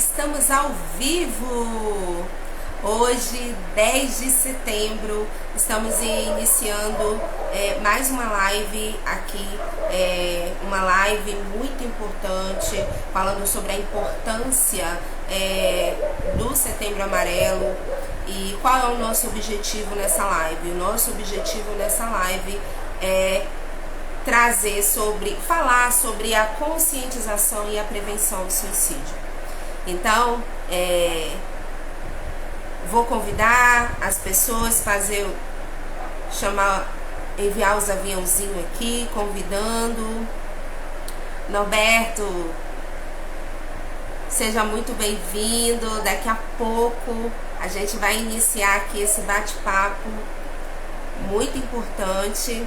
estamos ao vivo! Hoje, 10 de setembro, estamos iniciando mais uma live aqui, uma live muito importante, falando sobre a importância do Setembro Amarelo e qual é o nosso objetivo nessa live. O nosso objetivo nessa live é falar sobre a conscientização e a prevenção do suicídio. Então, vou convidar as pessoas, enviar os aviãozinhos aqui, convidando. Norberto, seja muito bem-vindo. Daqui a pouco a gente vai iniciar aqui esse bate-papo muito importante.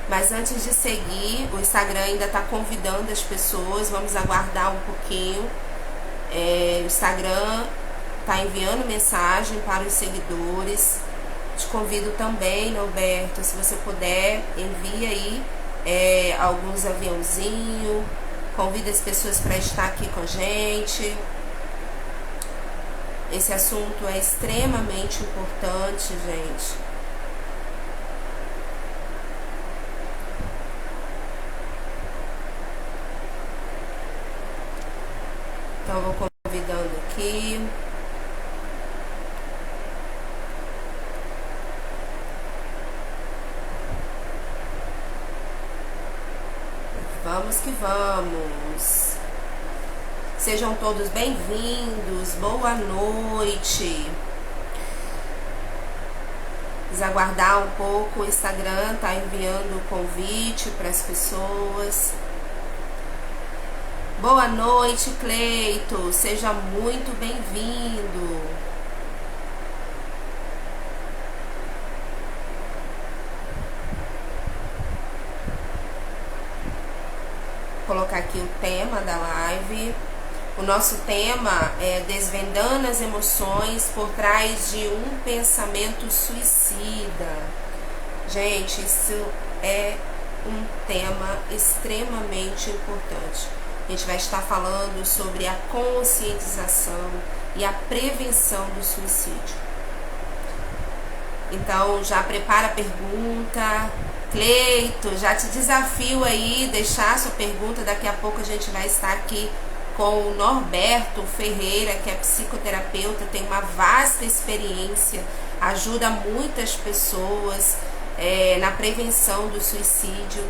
Mas antes de seguir, o Instagram ainda está convidando as pessoas, vamos aguardar um pouquinho. O Instagram está enviando mensagem para os seguidores. Te convido também, Norberto, se você puder, envia aí alguns aviãozinhos, convida as pessoas para estar aqui com a gente. Esse assunto é extremamente importante, gente. Então, eu vou convidando aqui. Vamos que vamos. Sejam todos bem-vindos. Boa noite. Vamos aguardar um pouco. O Instagram está enviando o convite para as pessoas. Boa noite, Cleito. Seja muito bem-vindo. Vou colocar aqui o tema da live. O nosso tema é desvendando as emoções por trás de um pensamento suicida. Gente, isso é um tema extremamente importante. A gente vai estar falando sobre a conscientização e a prevenção do suicídio. Então, já prepara a pergunta. Cleito, já te desafio aí, deixar a sua pergunta. Daqui a pouco a gente vai estar aqui com o Norberto Ferreira, que é psicoterapeuta, tem uma vasta experiência, ajuda muitas pessoas na prevenção do suicídio.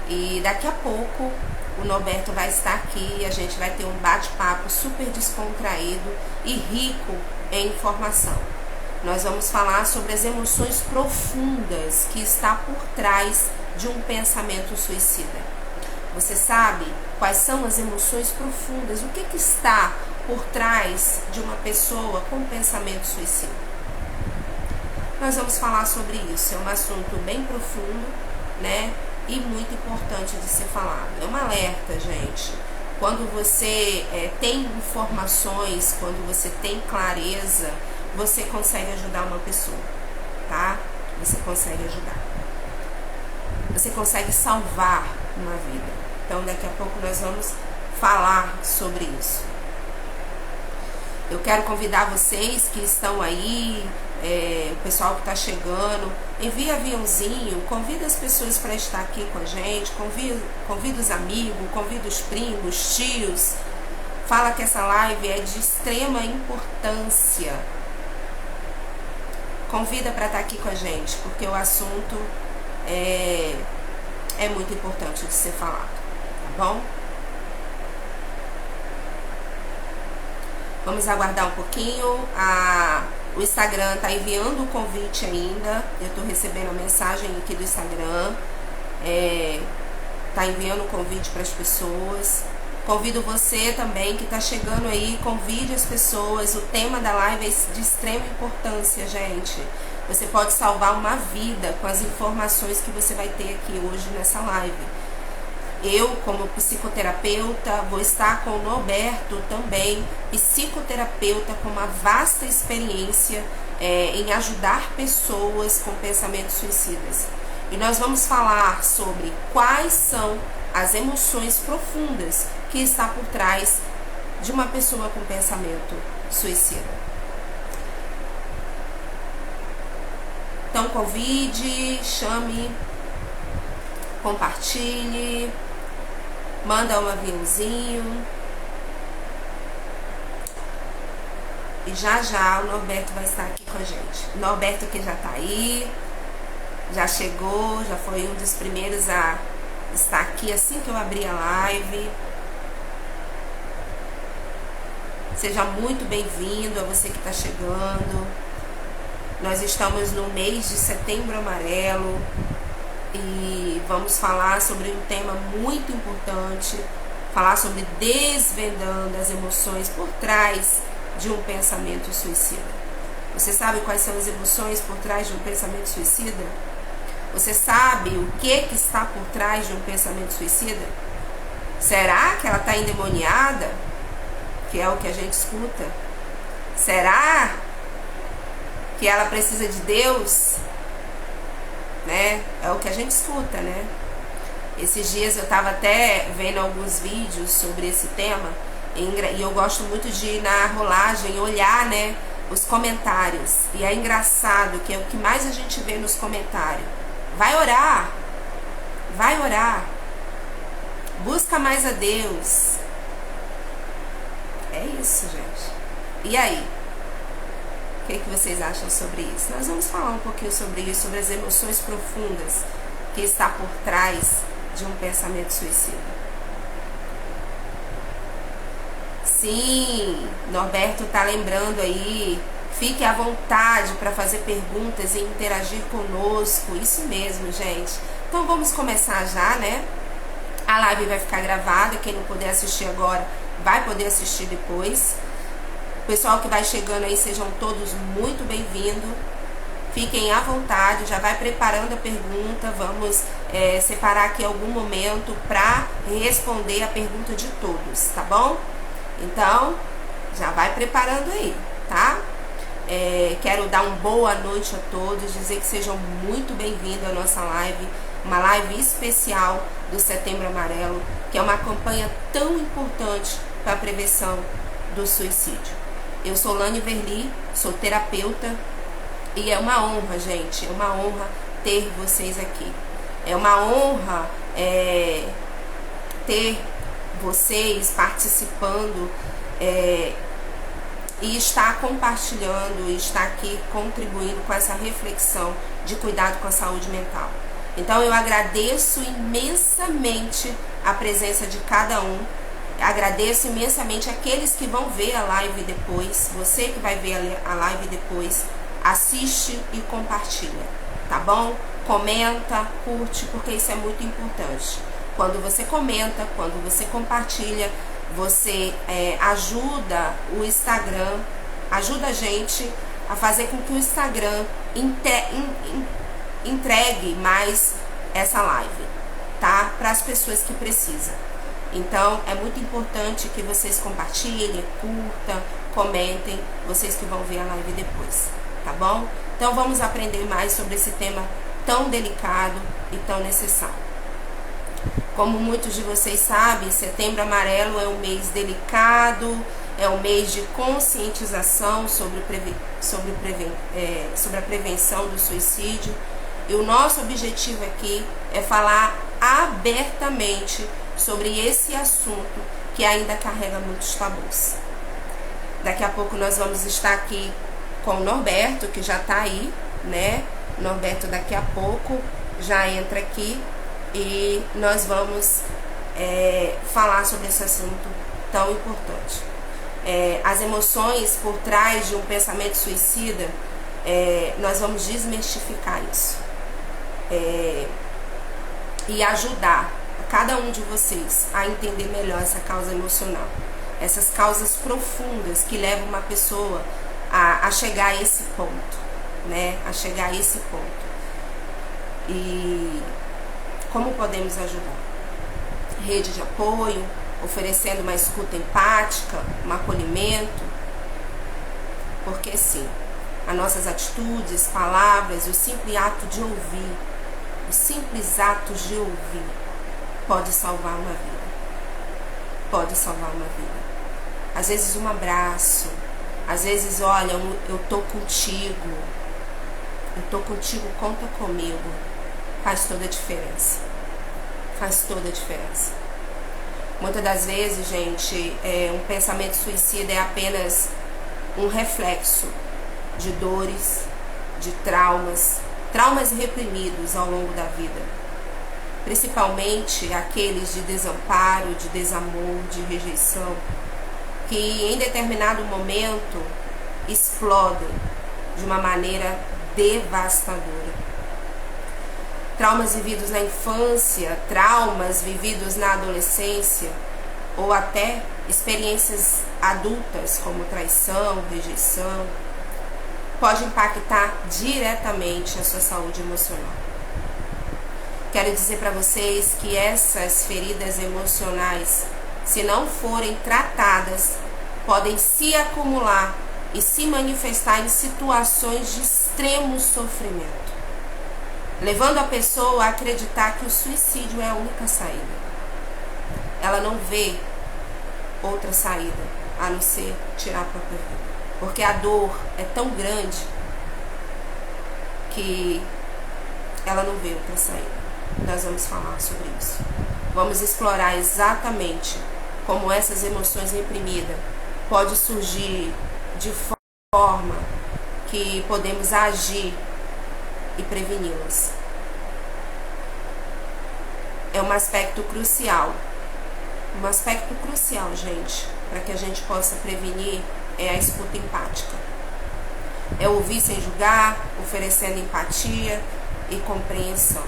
E daqui a pouco o Norberto vai estar aqui e a gente vai ter um bate-papo super descontraído e rico em informação. Nós vamos falar sobre as emoções profundas que está por trás de um pensamento suicida. Você sabe quais são as emoções profundas? O que está por trás de uma pessoa com pensamento suicida? Nós vamos falar sobre isso. É um assunto bem profundo, né? E muito importante de ser falado. É um alerta, gente. Quando você tem informações, quando você tem clareza, você consegue ajudar uma pessoa, tá? Você consegue ajudar. Você consegue salvar uma vida. Então, daqui a pouco nós vamos falar sobre isso. Eu quero convidar vocês que estão aí, o pessoal que está chegando, envia aviãozinho, convida as pessoas para estar aqui com a gente, convida os amigos, convida os primos, tios, fala que essa live é de extrema importância. Convida para estar aqui com a gente, porque o assunto é muito importante de ser falado, tá bom? Vamos aguardar um pouquinho. O Instagram está enviando o convite ainda. Eu estou recebendo a mensagem aqui do Instagram. Está enviando o convite para as pessoas. Convido você também que está chegando aí, convide as pessoas. O tema da live é de extrema importância, gente. Você pode salvar uma vida com as informações que você vai ter aqui hoje nessa live. Eu, como psicoterapeuta, vou estar com o Norberto também, psicoterapeuta com uma vasta experiência em ajudar pessoas com pensamentos suicidas. E nós vamos falar sobre quais são as emoções profundas que está por trás de uma pessoa com pensamento suicida. Então convide, chame, compartilhe, manda um aviãozinho. E já já o Norberto vai estar aqui com a gente. O Norberto que já tá aí, já chegou, já foi um dos primeiros a estar aqui assim que eu abri a live. Seja muito bem-vindo a você que está chegando. Nós estamos no mês de Setembro Amarelo e vamos falar sobre um tema muito importante, falar sobre desvendando as emoções por trás de um pensamento suicida. Você sabe quais são as emoções por trás de um pensamento suicida? Você sabe o que está por trás de um pensamento suicida? Será que ela está endemoniada? Que é o que a gente escuta. Será que ela precisa de Deus? Né? É o que a gente escuta, né? Esses dias eu estava até vendo alguns vídeos sobre esse tema e eu gosto muito de ir na rolagem, olhar, né, os comentários. E é engraçado que é o que mais a gente vê nos comentários. Vai orar, vai orar, busca mais a Deus. É isso, gente. E aí? O que vocês acham sobre isso? Nós vamos falar um pouquinho sobre isso, sobre as emoções profundas que está por trás de um pensamento suicida. Sim, Norberto tá lembrando aí. Fique à vontade para fazer perguntas e interagir conosco. Isso mesmo, gente. Então vamos começar já, né? A live vai ficar gravada. Quem não puder assistir agora vai poder assistir depois. O pessoal que vai chegando aí, sejam todos muito bem-vindos. Fiquem à vontade, já vai preparando a pergunta. Vamos separar aqui algum momento para responder a pergunta de todos, tá bom? Então, já vai preparando aí, tá? Quero dar uma boa noite a todos, dizer que sejam muito bem-vindos à nossa live, uma live especial do Setembro Amarelo, que é uma campanha tão importante para a prevenção do suicídio. Eu sou Lani Verli, sou terapeuta e é uma honra, gente, é uma honra ter vocês aqui. É uma honra ter vocês participando e estar compartilhando, e estar aqui contribuindo com essa reflexão de cuidado com a saúde mental. Então eu agradeço imensamente a presença de cada um. Agradeço imensamente aqueles que vão ver a live depois. Você que vai ver a live depois, assiste e compartilha, tá bom? Comenta, curte, porque isso é muito importante. Quando você comenta, quando você compartilha, você ajuda o Instagram, ajuda a gente a fazer com que o Instagram entregue mais essa live, tá? Para as pessoas que precisam. Então, é muito importante que vocês compartilhem, curtam, comentem, vocês que vão ver a live depois, tá bom? Então, vamos aprender mais sobre esse tema tão delicado e tão necessário. Como muitos de vocês sabem, Setembro Amarelo é um mês delicado, é um mês de conscientização sobre a prevenção do suicídio. E o nosso objetivo aqui é falar abertamente sobre esse assunto que ainda carrega muitos tabus. Daqui a pouco nós vamos estar aqui com o Norberto, que já está aí, né? O Norberto daqui a pouco já entra aqui e nós vamos falar sobre esse assunto tão importante. As emoções por trás de um pensamento suicida, nós vamos desmistificar isso e ajudar cada um de vocês a entender melhor essa causa emocional, essas causas profundas que levam uma pessoa a chegar a esse ponto, né? A chegar a esse ponto. E como podemos ajudar? Rede de apoio, oferecendo uma escuta empática, um acolhimento, porque sim, as nossas atitudes, palavras, o simples ato de ouvir, pode salvar uma vida. Pode salvar uma vida. às vezes um abraço, às vezes, olha, eu tô contigo, conta comigo, faz toda a diferença. Faz toda a diferença. Muitas das vezes, gente, um pensamento suicida é apenas um reflexo de dores, de traumas reprimidos ao longo da vida. Principalmente aqueles de desamparo, de desamor, de rejeição, que em determinado momento explodem de uma maneira devastadora. Traumas vividos na infância, traumas vividos na adolescência, ou até experiências adultas como traição, rejeição, pode impactar diretamente a sua saúde emocional. Quero dizer para vocês que essas feridas emocionais, se não forem tratadas, podem se acumular e se manifestar em situações de extremo sofrimento, levando a pessoa a acreditar que o suicídio é a única saída. Ela não vê outra saída a não ser tirar a própria vida, porque a dor é tão grande que ela não vê outra saída. Nós vamos falar sobre isso. Vamos explorar exatamente como essas emoções reprimidas podem surgir de forma que podemos agir e preveni-las. É um aspecto crucial. Um aspecto crucial, gente, para que a gente possa prevenir é a escuta empática. É ouvir sem julgar, oferecendo empatia e compreensão.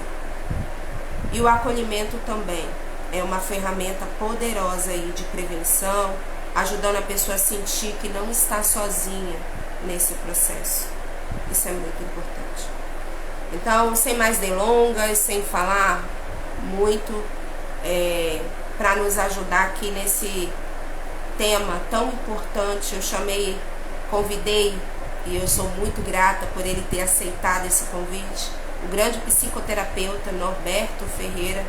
E o acolhimento também é uma ferramenta poderosa aí de prevenção, ajudando a pessoa a sentir que não está sozinha nesse processo. Isso é muito importante. Então, sem mais delongas, sem falar muito, para nos ajudar aqui nesse tema tão importante, convidei, e eu sou muito grata por ele ter aceitado esse convite, o grande psicoterapeuta Norberto Ferreira,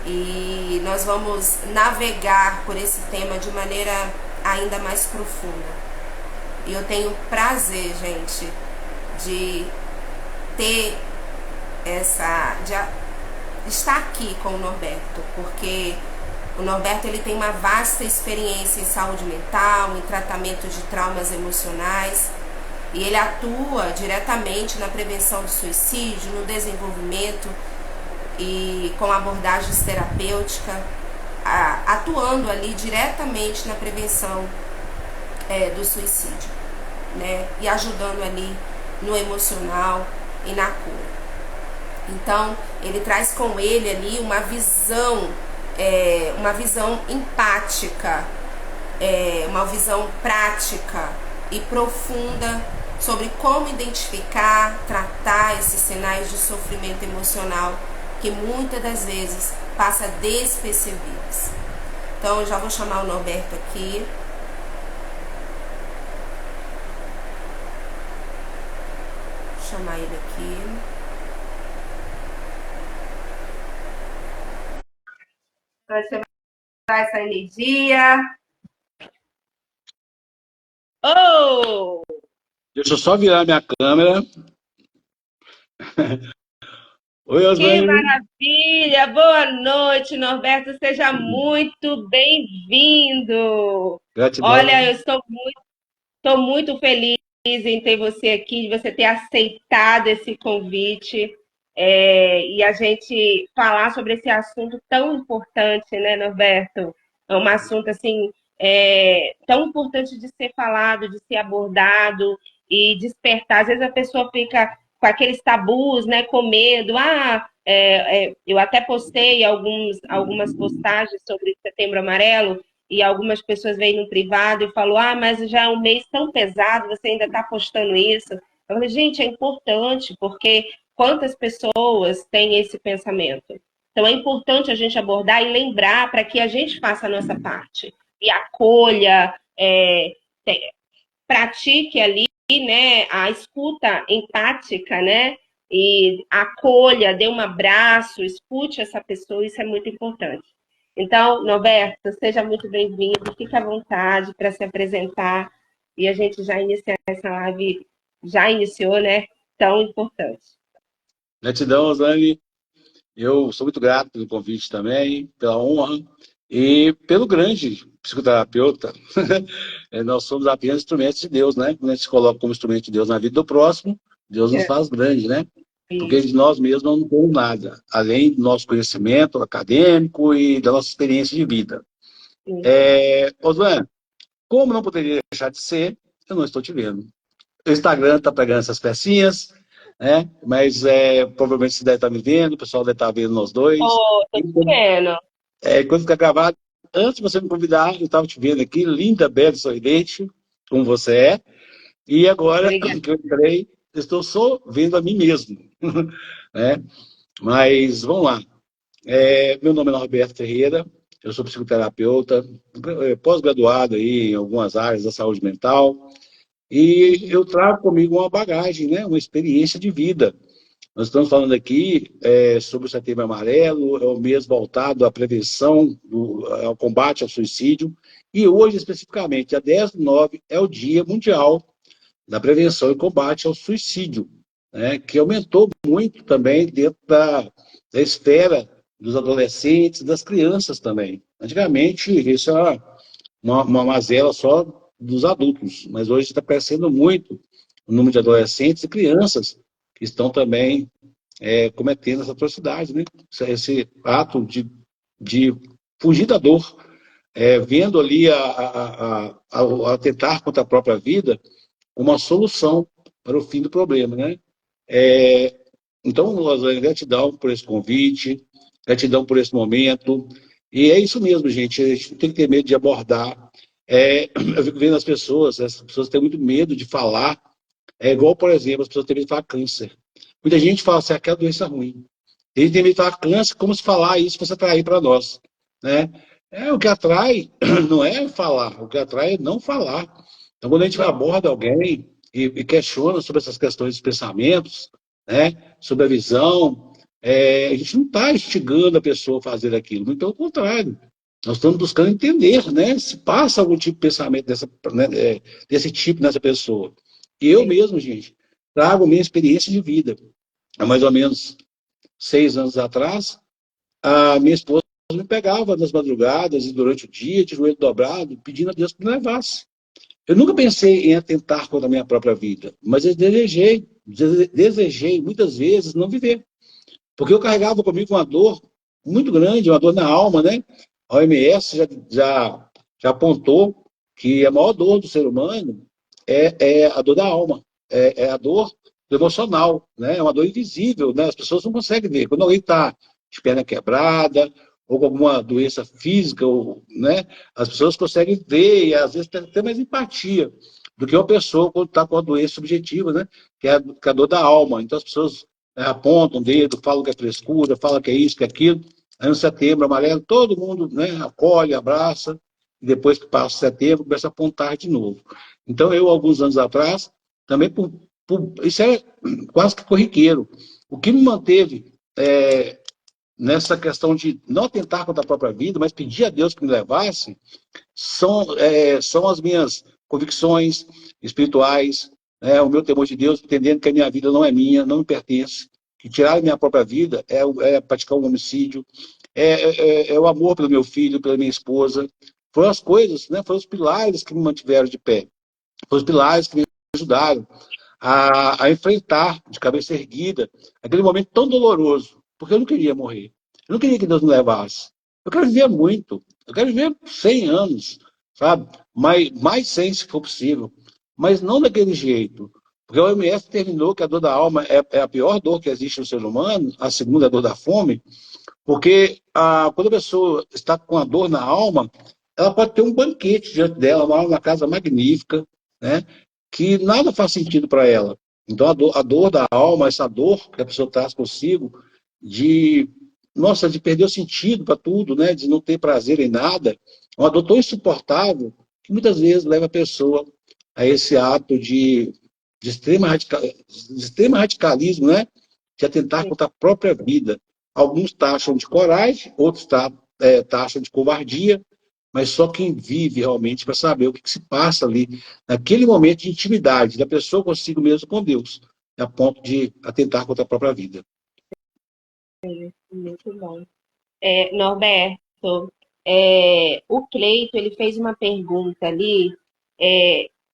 e nós vamos navegar por esse tema de maneira ainda mais profunda. E eu tenho prazer, gente, de ter de estar aqui com o Norberto, porque o Norberto ele tem uma vasta experiência em saúde mental, em tratamento de traumas emocionais, e ele atua diretamente na prevenção do suicídio, no desenvolvimento e com abordagens terapêuticas, atuando ali diretamente na prevenção do suicídio, né? E ajudando ali no emocional e na cura. Então, ele traz com ele ali uma visão empática, uma visão prática e profunda sobre como identificar, tratar esses sinais de sofrimento emocional que muitas das vezes passa despercebidos. Então, eu já vou chamar o Norberto aqui. Vou chamar ele aqui. Para chamar essa energia. Oh! Deixa eu só virar minha câmera. Oi, Osane. Que maravilha! Boa noite, Norberto. Seja muito bem-vindo. Gratidão. Olha, eu estou muito feliz em ter você aqui, de você ter aceitado esse convite e a gente falar sobre esse assunto tão importante, né, Norberto? É um assunto assim tão importante de ser falado, de ser abordado e despertar. Às vezes a pessoa fica com aqueles tabus, né, com medo. Eu até postei algumas postagens sobre Setembro Amarelo, e algumas pessoas vêm no privado e falam, mas já é um mês tão pesado, você ainda está postando isso. Eu falei, gente, é importante, porque quantas pessoas têm esse pensamento? Então é importante a gente abordar e lembrar para que a gente faça a nossa parte. E acolha, pratique ali, né, a escuta empática, né? E acolha, dê um abraço, escute essa pessoa, isso é muito importante. Então, Norberto, seja muito bem-vindo, fique à vontade para se apresentar e a gente já iniciar essa live, já iniciou, né? Tão importante. Gratidão, Rosane. Eu sou muito grato pelo convite também, pela honra e pelo grande psicoterapeuta. Nós somos apenas instrumentos de Deus, né? Quando a gente se coloca como instrumento de Deus na vida do próximo, Deus nos faz grande, né? Porque de nós mesmos não temos nada, além do nosso conhecimento acadêmico e da nossa experiência de vida. Rosane, como não poderia deixar de ser, eu não estou te vendo. O Instagram está pegando essas pecinhas, né? Mas provavelmente você deve estar me vendo, o pessoal deve estar vendo nós dois. Tô te vendo. Quando ficar gravado, antes de você me convidar, eu estava te vendo aqui, linda, bela, sorridente, como você é. E agora Obrigada. que eu entrei, estou só vendo a mim mesmo. Né? Mas vamos lá. Meu nome é Norberto Ferreira, eu sou psicoterapeuta, pós-graduado aí em algumas áreas da saúde mental. E eu trago comigo uma bagagem, né? Uma experiência de vida. Nós estamos falando aqui sobre o Setembro Amarelo, é o mês voltado à prevenção, ao combate ao suicídio. E hoje, especificamente, dia 10/9, é o Dia Mundial da Prevenção e Combate ao Suicídio, né? Que aumentou muito também dentro da esfera dos adolescentes, das crianças também. Antigamente, isso era uma mazela só dos adultos, mas hoje está crescendo muito o número de adolescentes e crianças que estão também cometendo essa atrocidade, né? Esse ato de fugir da dor, vendo ali a tentar contra a própria vida uma solução para o fim do problema, né? Então, Rosane, gratidão por esse convite, gratidão por esse momento, e é isso mesmo, gente, a gente não tem que ter medo de abordar. Eu fico vendo as pessoas têm muito medo de falar, igual, por exemplo, as pessoas têm medo de falar câncer. Muita gente fala assim, aquela doença é ruim. Ele tem medo de falar câncer, como se falar isso fosse atrair para nós, né? O que atrai não é falar, o que atrai é não falar. Então, quando a gente aborda alguém e questiona sobre essas questões dos pensamentos, né, sobre a visão, a gente não está instigando a pessoa a fazer aquilo, muito pelo contrário. Nós estamos buscando entender, né, se passa algum tipo de pensamento desse tipo nessa pessoa. E eu mesmo, gente, trago minha experiência de vida. Há mais ou menos 6 anos atrás, a minha esposa me pegava nas madrugadas e durante o dia, de joelho dobrado, pedindo a Deus que me levasse. Eu nunca pensei em atentar contra a minha própria vida, mas eu desejei muitas vezes não viver. Porque eu carregava comigo uma dor muito grande, uma dor na alma, né? A OMS já apontou que a maior dor do ser humano é a dor da alma, é a dor do emocional, né? É uma dor invisível, né? As pessoas não conseguem ver. Quando alguém está de perna quebrada, ou com alguma doença física, né? As pessoas conseguem ver e às vezes tem até mais empatia do que uma pessoa quando está com a doença subjetiva, né? Que é a dor da alma. Então as pessoas apontam o dedo, falam que é frescura, falam que é isso, que é aquilo. Aí no Setembro Amarelo, todo mundo, né, acolhe, abraça, e depois que passa o setembro, começa a apontar de novo. Então, eu, alguns anos atrás, também isso é quase que corriqueiro. O que me manteve nessa questão de não atentar contra a própria vida, mas pedir a Deus que me levasse, são as minhas convicções espirituais, o meu temor de Deus, entendendo que a minha vida não é minha, não me pertence, que tirar a minha própria vida é praticar um homicídio, é o amor pelo meu filho, pela minha esposa. Foram as coisas, né, foram os pilares que me mantiveram de pé, foram os pilares que me ajudaram a enfrentar de cabeça erguida aquele momento tão doloroso, porque eu não queria morrer, eu não queria que Deus me levasse. Eu quero viver muito, eu quero viver 100 anos, sabe? Mais 100 se for possível, mas não daquele jeito. Porque a OMS determinou que a dor da alma é a pior dor que existe no ser humano, a segunda é a dor da fome, porque quando a pessoa está com a dor na alma, ela pode ter um banquete diante dela, uma casa magnífica, né? Que nada faz sentido para ela. Então, a dor da alma, essa dor que a pessoa traz consigo, de perder o sentido para tudo, né? De não ter prazer em nada, é uma dor tão insuportável que muitas vezes leva a pessoa a esse ato de extremo radicalismo, né? De atentar contra a própria vida. Alguns taxam de coragem, outros taxa de covardia, mas só quem vive realmente para saber o que se passa ali, naquele momento de intimidade da pessoa consigo mesmo com Deus, a ponto de atentar contra a própria vida. Muito bom. Norberto, o Cleito, ele fez uma pergunta ali,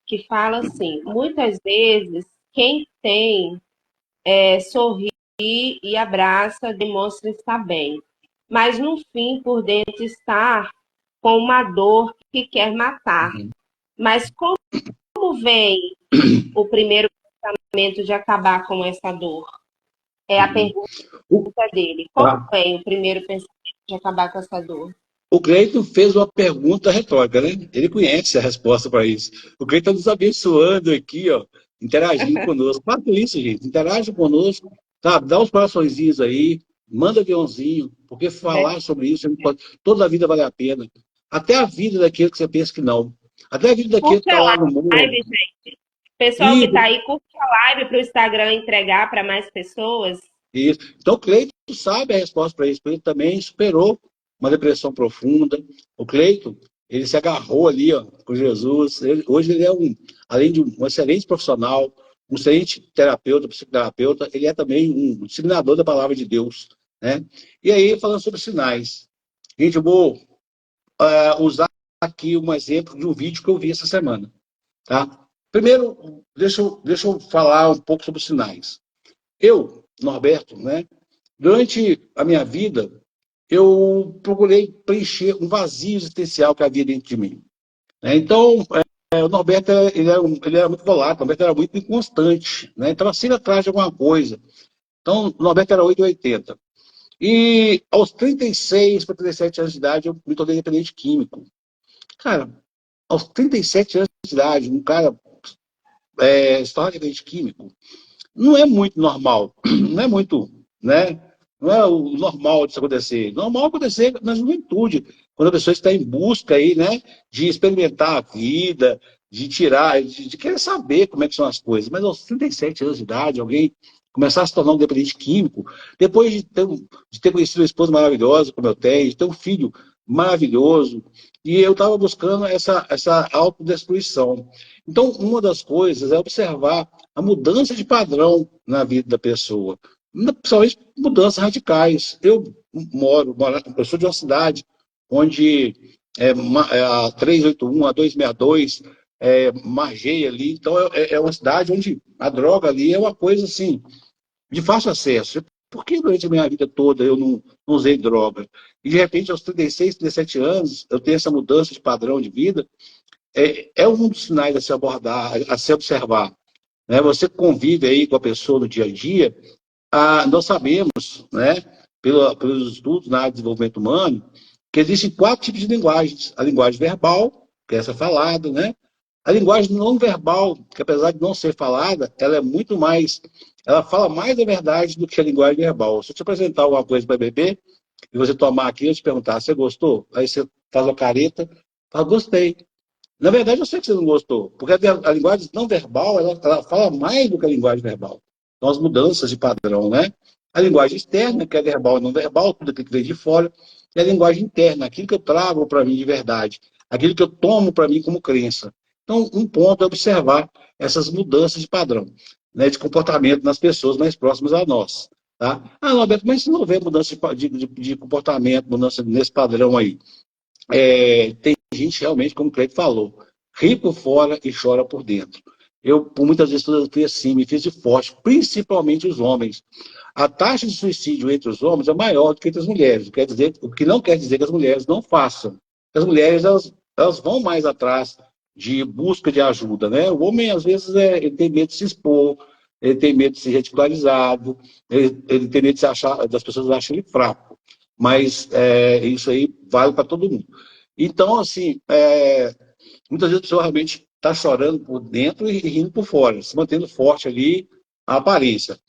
que fala assim, muitas vezes quem tem sorri e abraça, demonstra estar bem, mas no fim, por dentro, está com uma dor que quer matar. Uhum. Mas como vem o primeiro pensamento de acabar com essa dor? É a pergunta dele. Como Tá. vem o primeiro pensamento de acabar com essa dor? O Cleiton fez uma pergunta retórica, né? Ele conhece a resposta para isso. O Cleiton está nos abençoando aqui, ó, interagindo conosco. Faça isso, gente. Interage conosco, tá? Dá uns coraçõezinhos aí, manda aviãozinho, porque falar sobre isso toda a vida vale a pena. Até a vida daquele que você pensa que não. Até a vida daquele que Curte está a lá no mundo. live, gente. Pessoal que E, está aí, curte a live para o Instagram entregar para mais pessoas. Isso. Então, o Cleiton sabe a resposta para isso. Ele também superou uma depressão profunda. O Cleiton, ele se agarrou ali, ó, com Jesus. Hoje ele é além de um excelente profissional, um excelente terapeuta, psicoterapeuta, ele é também um disseminador da palavra de Deus, né? E aí, falando sobre sinais. Gente, eu vou usar aqui um exemplo de um vídeo que eu vi essa semana, tá? Primeiro, deixa eu falar um pouco sobre os sinais. Eu, Norberto, né? Durante a minha vida, eu procurei preencher um vazio existencial que havia dentro de mim. Né? Então, o Norberto ele era muito volátil, o Norberto era muito inconstante, né? Estava sempre atrás de alguma coisa. Então, o Norberto era 880. E aos 36 para 37 anos de idade, eu me tornei dependente químico. Cara, aos 37 anos de idade, um cara se torna dependente químico, não é muito normal, não é muito, né? Não é o normal disso acontecer. Normal acontecer na juventude, quando a pessoa está em busca aí, né, de experimentar a vida, de tirar, de querer saber como é que são as coisas. Mas aos 37 anos de idade, alguém começar a se tornar um dependente químico, depois de ter conhecido uma esposa maravilhosa, como eu tenho, de ter um filho maravilhoso, e eu estava buscando essa autodestruição. Então, uma das coisas é observar a mudança de padrão na vida da pessoa, principalmente mudanças radicais. Eu sou de uma cidade onde a 381, a 262 margeia ali, então é uma cidade onde a droga ali é uma coisa assim, de fácil acesso. Por que durante a minha vida toda eu não usei droga? E de repente, aos 36, 37 anos, eu tenho essa mudança de padrão de vida, é um dos sinais a se abordar, a se observar. Né? Você convive aí com a pessoa no dia a dia, nós sabemos, né, pelos estudos na área de desenvolvimento humano, que existem 4 tipos de linguagens. A linguagem verbal, que é essa falada, né? A linguagem não verbal, que apesar de não ser falada, ela é muito mais, ela fala mais a verdade do que a linguagem verbal. Se eu te apresentar alguma coisa para beber, e você tomar aqui, eu te perguntar, você gostou? Aí você faz uma careta, fala, gostei. Na verdade, eu sei que você não gostou, porque a linguagem não verbal, ela fala mais do que a linguagem verbal. Então, as mudanças de padrão, né? A linguagem externa, que é verbal e não verbal, tudo aquilo que vem de fora, e a linguagem interna, aquilo que eu trago para mim de verdade, aquilo que eu tomo para mim como crença. Então, um ponto é observar essas mudanças de padrão, né, de comportamento nas pessoas mais próximas a nós. Tá? Roberto, mas se não houver mudança de comportamento, mudança nesse padrão aí, tem gente realmente, como o Cleide falou, ri por fora e chora por dentro. Eu, por muitas vezes, eu fui assim, me fiz de forte, principalmente os homens. A taxa de suicídio entre os homens é maior do que entre as mulheres. O que não quer dizer que as mulheres não façam. As mulheres, elas vão mais atrás de busca de ajuda, né? O homem, às vezes, ele tem medo de se expor, ele tem medo de ser ridicularizado, ele tem medo de das pessoas acharem ele fraco. Mas isso aí vale para todo mundo. Então, assim, muitas vezes a pessoa realmente está chorando por dentro e rindo por fora, se mantendo forte ali a aparência.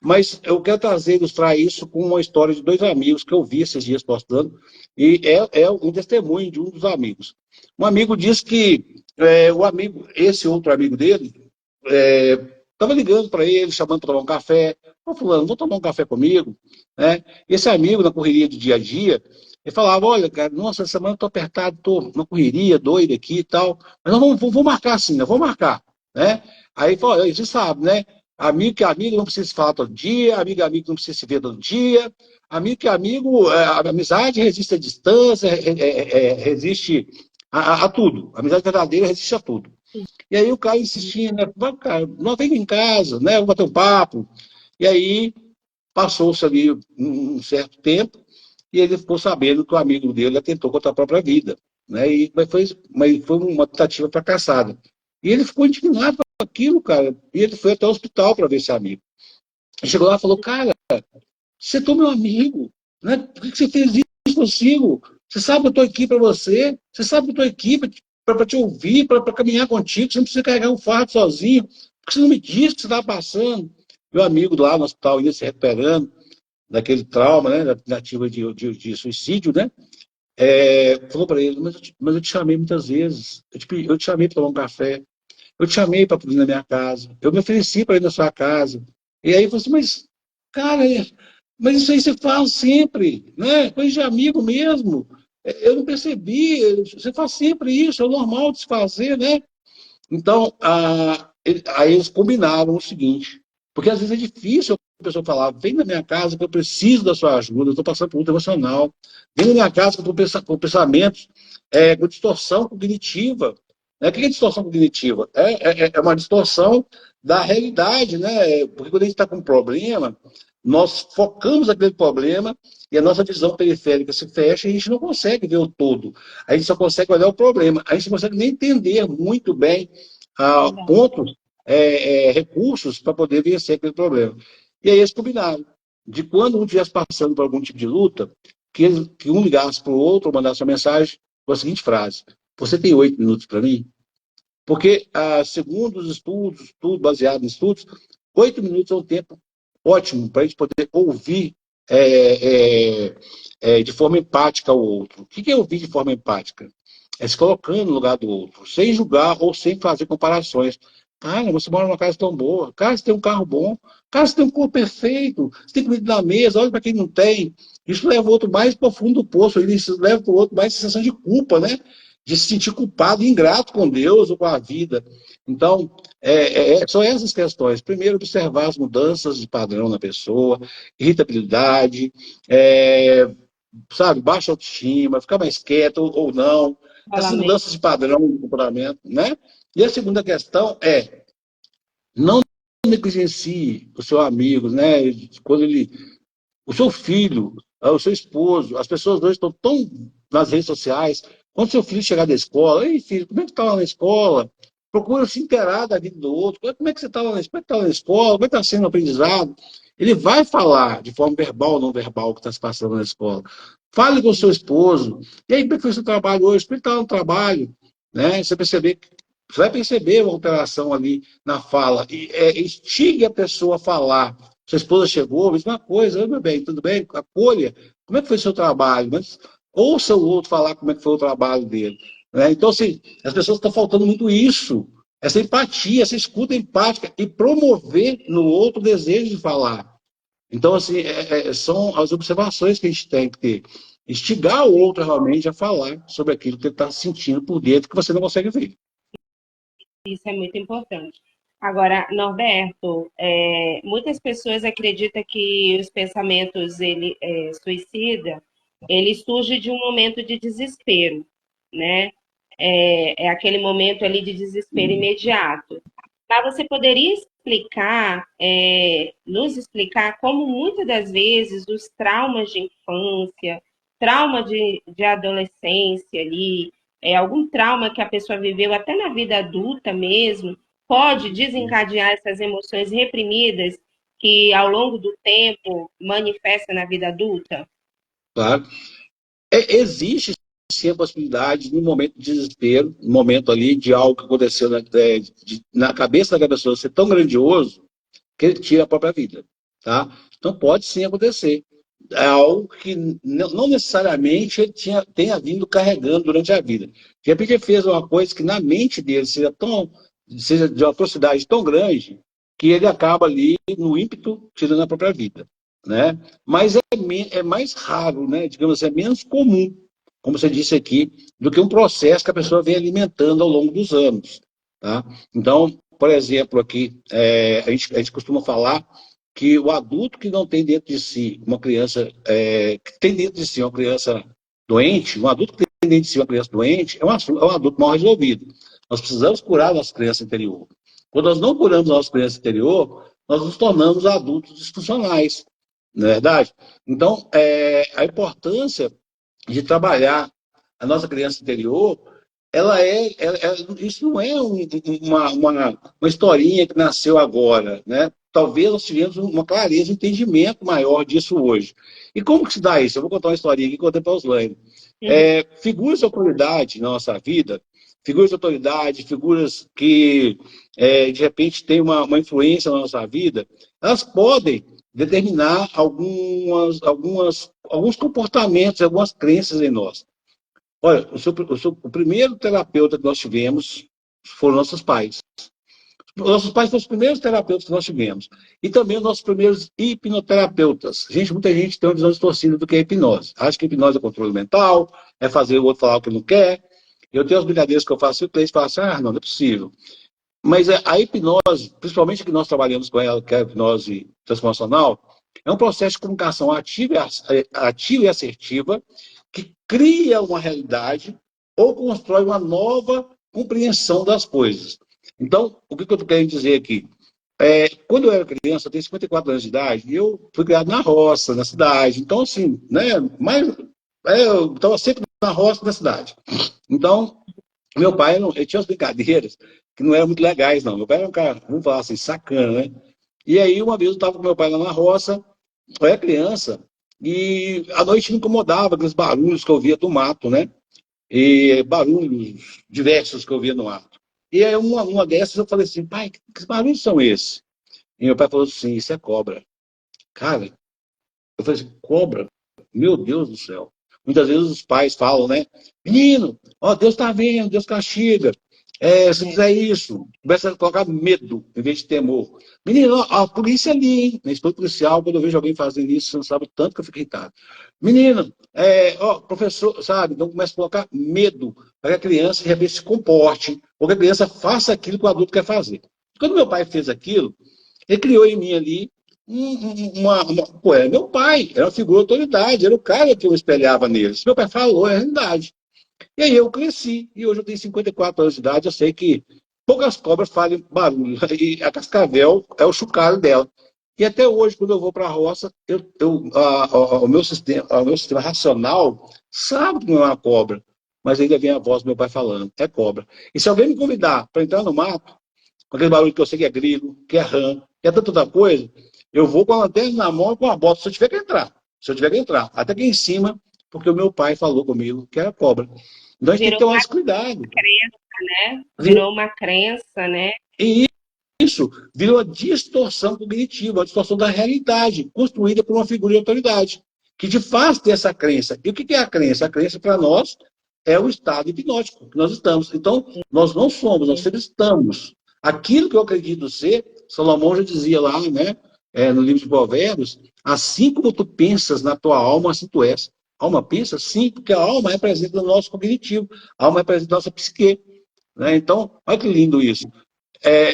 Mas eu quero ilustrar isso com uma história de 2 amigos que eu vi esses dias postando, e é um testemunho de um dos amigos. Um amigo disse que esse outro amigo dele, estava ligando para ele, chamando para tomar um café. Ô, fulano, vou tomar um café comigo? Né? Esse amigo, na correria do dia a dia, Ele falava, olha, cara, nossa, essa semana eu tô apertado, tô numa correria, doida aqui e tal, mas nós vamos marcar sim, né? Vamos marcar, né? Aí, falou, você sabe, né? Amigo que amigo não precisa se falar todo dia, amigo que amigo não precisa se ver todo dia, amigo que amigo, a amizade resiste à distância, resiste a tudo. A amizade verdadeira resiste a tudo. E aí o cara insistia, né? Cara, nós vem em casa, né? Vamos bater um papo. E aí passou-se ali um certo tempo e ele ficou sabendo que o amigo dele atentou contra a própria vida, né? Mas foi uma tentativa fracassada. E ele ficou indignado com aquilo, cara. E ele foi até o hospital para ver esse amigo. Ele chegou lá e falou, cara, você é meu amigo, né? Por que você fez isso consigo? Você sabe que eu estou aqui para você, você sabe que eu estou aqui para te ouvir, para caminhar contigo, você não precisa carregar um fardo sozinho, porque você não me disse o que você estava passando. Meu amigo lá no hospital ia se recuperando daquele trauma, né, da tentativa de suicídio, né? Falou para ele, mas eu te chamei muitas vezes, eu te chamei para tomar um café, eu te chamei para ir na minha casa, eu me ofereci para ir na sua casa. E aí você, mas, cara, mas isso aí você faz sempre, né? Coisa de amigo mesmo. Eu não percebi, você faz sempre isso, é o normal de se fazer, né? Então, aí eles combinaram o seguinte, porque às vezes é difícil a pessoa falar, vem na minha casa que eu preciso da sua ajuda, eu estou passando por luta emocional, vem na minha casa que eu estou com pensamentos com distorção cognitiva. Né? O que é distorção cognitiva? É uma distorção da realidade, né? Porque quando a gente está com um problema, nós focamos aquele problema e a nossa visão periférica se fecha e a gente não consegue ver o todo. A gente só consegue olhar o problema. A gente não consegue nem entender muito bem pontos, recursos para poder vencer aquele problema. E aí eles combinaram de quando um estivesse passando por algum tipo de luta, que um ligasse para o outro, ou mandasse uma mensagem com a seguinte frase: você tem 8 minutos para mim? Porque, segundo os estudos, tudo baseado em estudos, 8 minutos é um tempo ótimo para a gente poder ouvir de forma empática o outro. O que é ouvir de forma empática? É se colocando no lugar do outro, sem julgar ou sem fazer comparações. Cara, você mora numa casa tão boa. Cara, você tem um carro bom. Cara, você tem um corpo perfeito. Você tem comida na mesa. Olha para quem não tem. Isso leva o outro mais para o fundo do poço. Isso leva para o outro mais sensação de culpa, né? De se sentir culpado e ingrato com Deus ou com a vida. Então, são essas questões. Primeiro, observar as mudanças de padrão na pessoa, irritabilidade, sabe, baixa autoestima, ficar mais quieto ou não, essas mudanças de padrão de comportamento, né? E a segunda questão é não negligencie o seu amigo, né? Quando o seu filho, o seu esposo, as pessoas hoje estão tão nas redes sociais. Quando seu filho chegar da escola, ei filho, como é que está lá na escola? Procura se inteirar da vida do outro. Como é que você está lá na, como é que tá lá na escola? Como é que está sendo o aprendizado? Ele vai falar de forma verbal ou não verbal o que está se passando na escola. Fale com o seu esposo. E aí, como é que foi o seu trabalho hoje? Como é que está no trabalho? Né? Você vai perceber uma alteração ali na fala. Instigue a pessoa a falar. Sua esposa chegou, disse uma coisa, meu bem, tudo bem? Acolha. Como é que foi o seu trabalho? Mas ouça o outro falar como é que foi o trabalho dele. Né? Então, assim, as pessoas estão faltando muito isso. Essa empatia, essa escuta empática e promover no outro o desejo de falar. Então, assim, são as observações que a gente tem que ter. Instigar o outro realmente a falar sobre aquilo que ele está sentindo por dentro que você não consegue ver. Isso é muito importante. Agora, Norberto, muitas pessoas acreditam que os pensamentos suicida, ele surge de um momento de desespero, né? É aquele momento ali de desespero imediato. Mas você poderia explicar, nos explicar como muitas das vezes os traumas de infância, trauma de adolescência ali, algum trauma que a pessoa viveu até na vida adulta mesmo, pode desencadear essas emoções reprimidas que ao longo do tempo manifesta na vida adulta? Claro. Existe sim a possibilidade, no momento de desespero, no momento ali de algo que aconteceu na cabeça da pessoa ser tão grandioso que ele tira a própria vida. Tá? Então pode sim acontecer. É algo que não necessariamente ele tenha vindo carregando durante a vida. De repente ele fez uma coisa que na mente dele seja de uma atrocidade tão grande que ele acaba ali, no ímpeto, tirando a própria vida. né? Mas é mais raro, né? Digamos assim, é menos comum, como você disse aqui, do que um processo que a pessoa vem alimentando ao longo dos anos, tá? Então, por exemplo, aqui, a gente costuma falar que o adulto que não tem dentro de si uma criança, que tem dentro de si uma criança doente, um adulto que tem dentro de si uma criança doente, é um adulto mal resolvido. Nós precisamos curar a nossa criança interior. Quando nós não curamos a nossa criança interior, nós nos tornamos adultos disfuncionais, não é verdade? Então, a importância de trabalhar a nossa criança interior, isso não é uma historinha que nasceu agora, né? Talvez nós tivemos uma clareza, um entendimento maior disso hoje. E como que se dá isso? Eu vou contar uma historinha aqui que eu contei para os Laine. Figuras de autoridade na nossa vida, figuras de autoridade, figuras que, de repente, têm uma influência na nossa vida, elas podem determinar alguns comportamentos, algumas crenças em nós. Olha, o primeiro terapeuta que nós tivemos foram nossos pais. Nossos pais foram os primeiros terapeutas que nós tivemos. E também os nossos primeiros hipnoterapeutas. Muita gente tem uma visão distorcida do que é hipnose. Acha que hipnose é controle mental, é fazer o outro falar o que não quer. Eu tenho as brincadeiras que eu faço e o cliente fala assim, não é possível. Mas a hipnose, principalmente que nós trabalhamos com ela, que é a hipnose transformacional, é um processo de comunicação ativa e assertiva que cria uma realidade ou constrói uma nova compreensão das coisas. Então, o que eu estou querendo dizer aqui? Quando eu era criança, eu tenho 54 anos de idade, e eu fui criado na roça, na cidade. Então, assim, né, eu estava sempre na roça, na cidade. Então, meu pai, ele tinha umas brincadeiras que não eram muito legais, não. Meu pai era um cara, vamos falar assim, sacana, né? E aí, uma vez eu estava com meu pai lá na roça, eu era criança, e à noite me incomodava aqueles barulhos que eu via do mato, né? E barulhos diversos que eu via no mato. E aí, uma dessas, eu falei assim, pai, que barulhos são esses? E meu pai falou assim, isso é cobra. Cara, eu falei assim, cobra? Meu Deus do céu. Muitas vezes os pais falam, né? Menino, ó, Deus está vendo, Deus castiga. Se fizer isso, começa a colocar medo em vez de temor. Menino, ó, a polícia ali, hein? Na escola policial, quando eu vejo alguém fazendo isso, você não sabe o tanto que eu fico irritado. Menino, ó, professor, sabe? Então começa a colocar medo para que a criança de repente se comporte, ou que a criança faça aquilo que o adulto quer fazer. Quando meu pai fez aquilo, ele criou em mim ali pô, era meu pai, era uma figura de autoridade, era o cara que eu espelhava nele. Se meu pai falou, é a realidade. E aí eu cresci, e hoje eu tenho 54 anos de idade, eu sei que poucas cobras fazem barulho, e a cascavel é o chocalho dela. E até hoje, quando eu vou para a roça, o meu sistema racional sabe que não é uma cobra, mas ainda vem a voz do meu pai falando, é cobra. E se alguém me convidar para entrar no mato, com aquele barulho que eu sei que é grilo, que é rã, que é tanta outra coisa, eu vou com a lanterna na mão e com a bota, se eu tiver que entrar. Se eu tiver que entrar. Até aqui em cima, porque o meu pai falou comigo que era cobra. Então a gente tem que Virou ter uma mais cuidado. crença, né? Virou uma crença, né? E isso virou a distorção cognitiva, a distorção da realidade, construída por uma figura de autoridade, que te faz ter essa crença. E o que é a crença? A crença, para nós, é o estado hipnótico que nós estamos. Então, nós não somos, nós sempre estamos. Aquilo que eu acredito ser, Salomão já dizia lá, né, no livro de Provérbios, assim como tu pensas na tua alma, assim tu és. A alma pensa? Sim, porque a alma representa o nosso cognitivo, a alma representa a nossa psique. Né? Então, olha que lindo isso.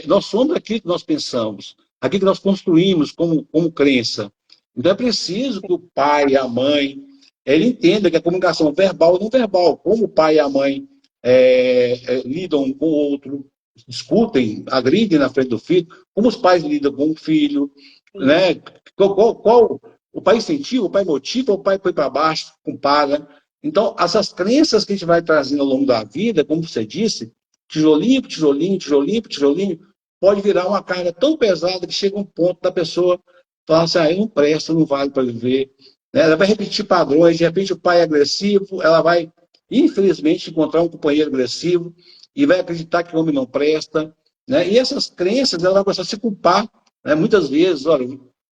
Nós somos aquilo que nós pensamos, aquilo que nós construímos como crença. Então é preciso que o pai e a mãe ele entenda que a comunicação verbal e não verbal, como o pai e a mãe lidam um com o outro, discutem, agridem na frente do filho, como os pais lidam com o filho, né? Qual o pai incentiva, o pai motiva, o pai põe para baixo, compara. Então, essas crenças que a gente vai trazendo ao longo da vida, como você disse, tijolinho por tijolinho, tijolinho por tijolinho, pode virar uma carga tão pesada que chega um ponto da pessoa falar assim, eu não presto, não vale para viver. Ela vai repetir padrões, de repente o pai é agressivo, ela vai, infelizmente, encontrar um companheiro agressivo e vai acreditar que o homem não presta. Né? E essas crenças, ela vai começar a se culpar. Né? Muitas vezes, olha,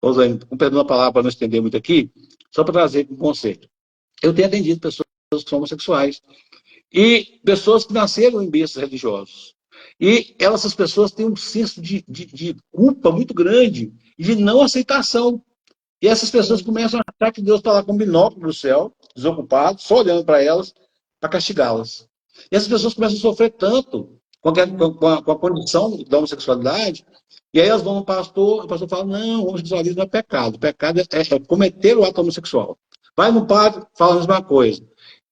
com perdão a palavra para não estender muito aqui, só para trazer um conceito. Eu tenho atendido pessoas que são homossexuais, e pessoas que nasceram em berços religiosos. E essas pessoas têm um senso de culpa muito grande e de não aceitação. E essas pessoas começam a achar que Deus está lá com um binóculo no céu, desocupado, só olhando para elas, para castigá-las. E essas pessoas começam a sofrer tanto com a condição da homossexualidade, e aí elas vão no pastor, o pastor fala, não, o homossexualismo não é pecado, o pecado é cometer o ato homossexual. Vai no padre, fala a mesma coisa.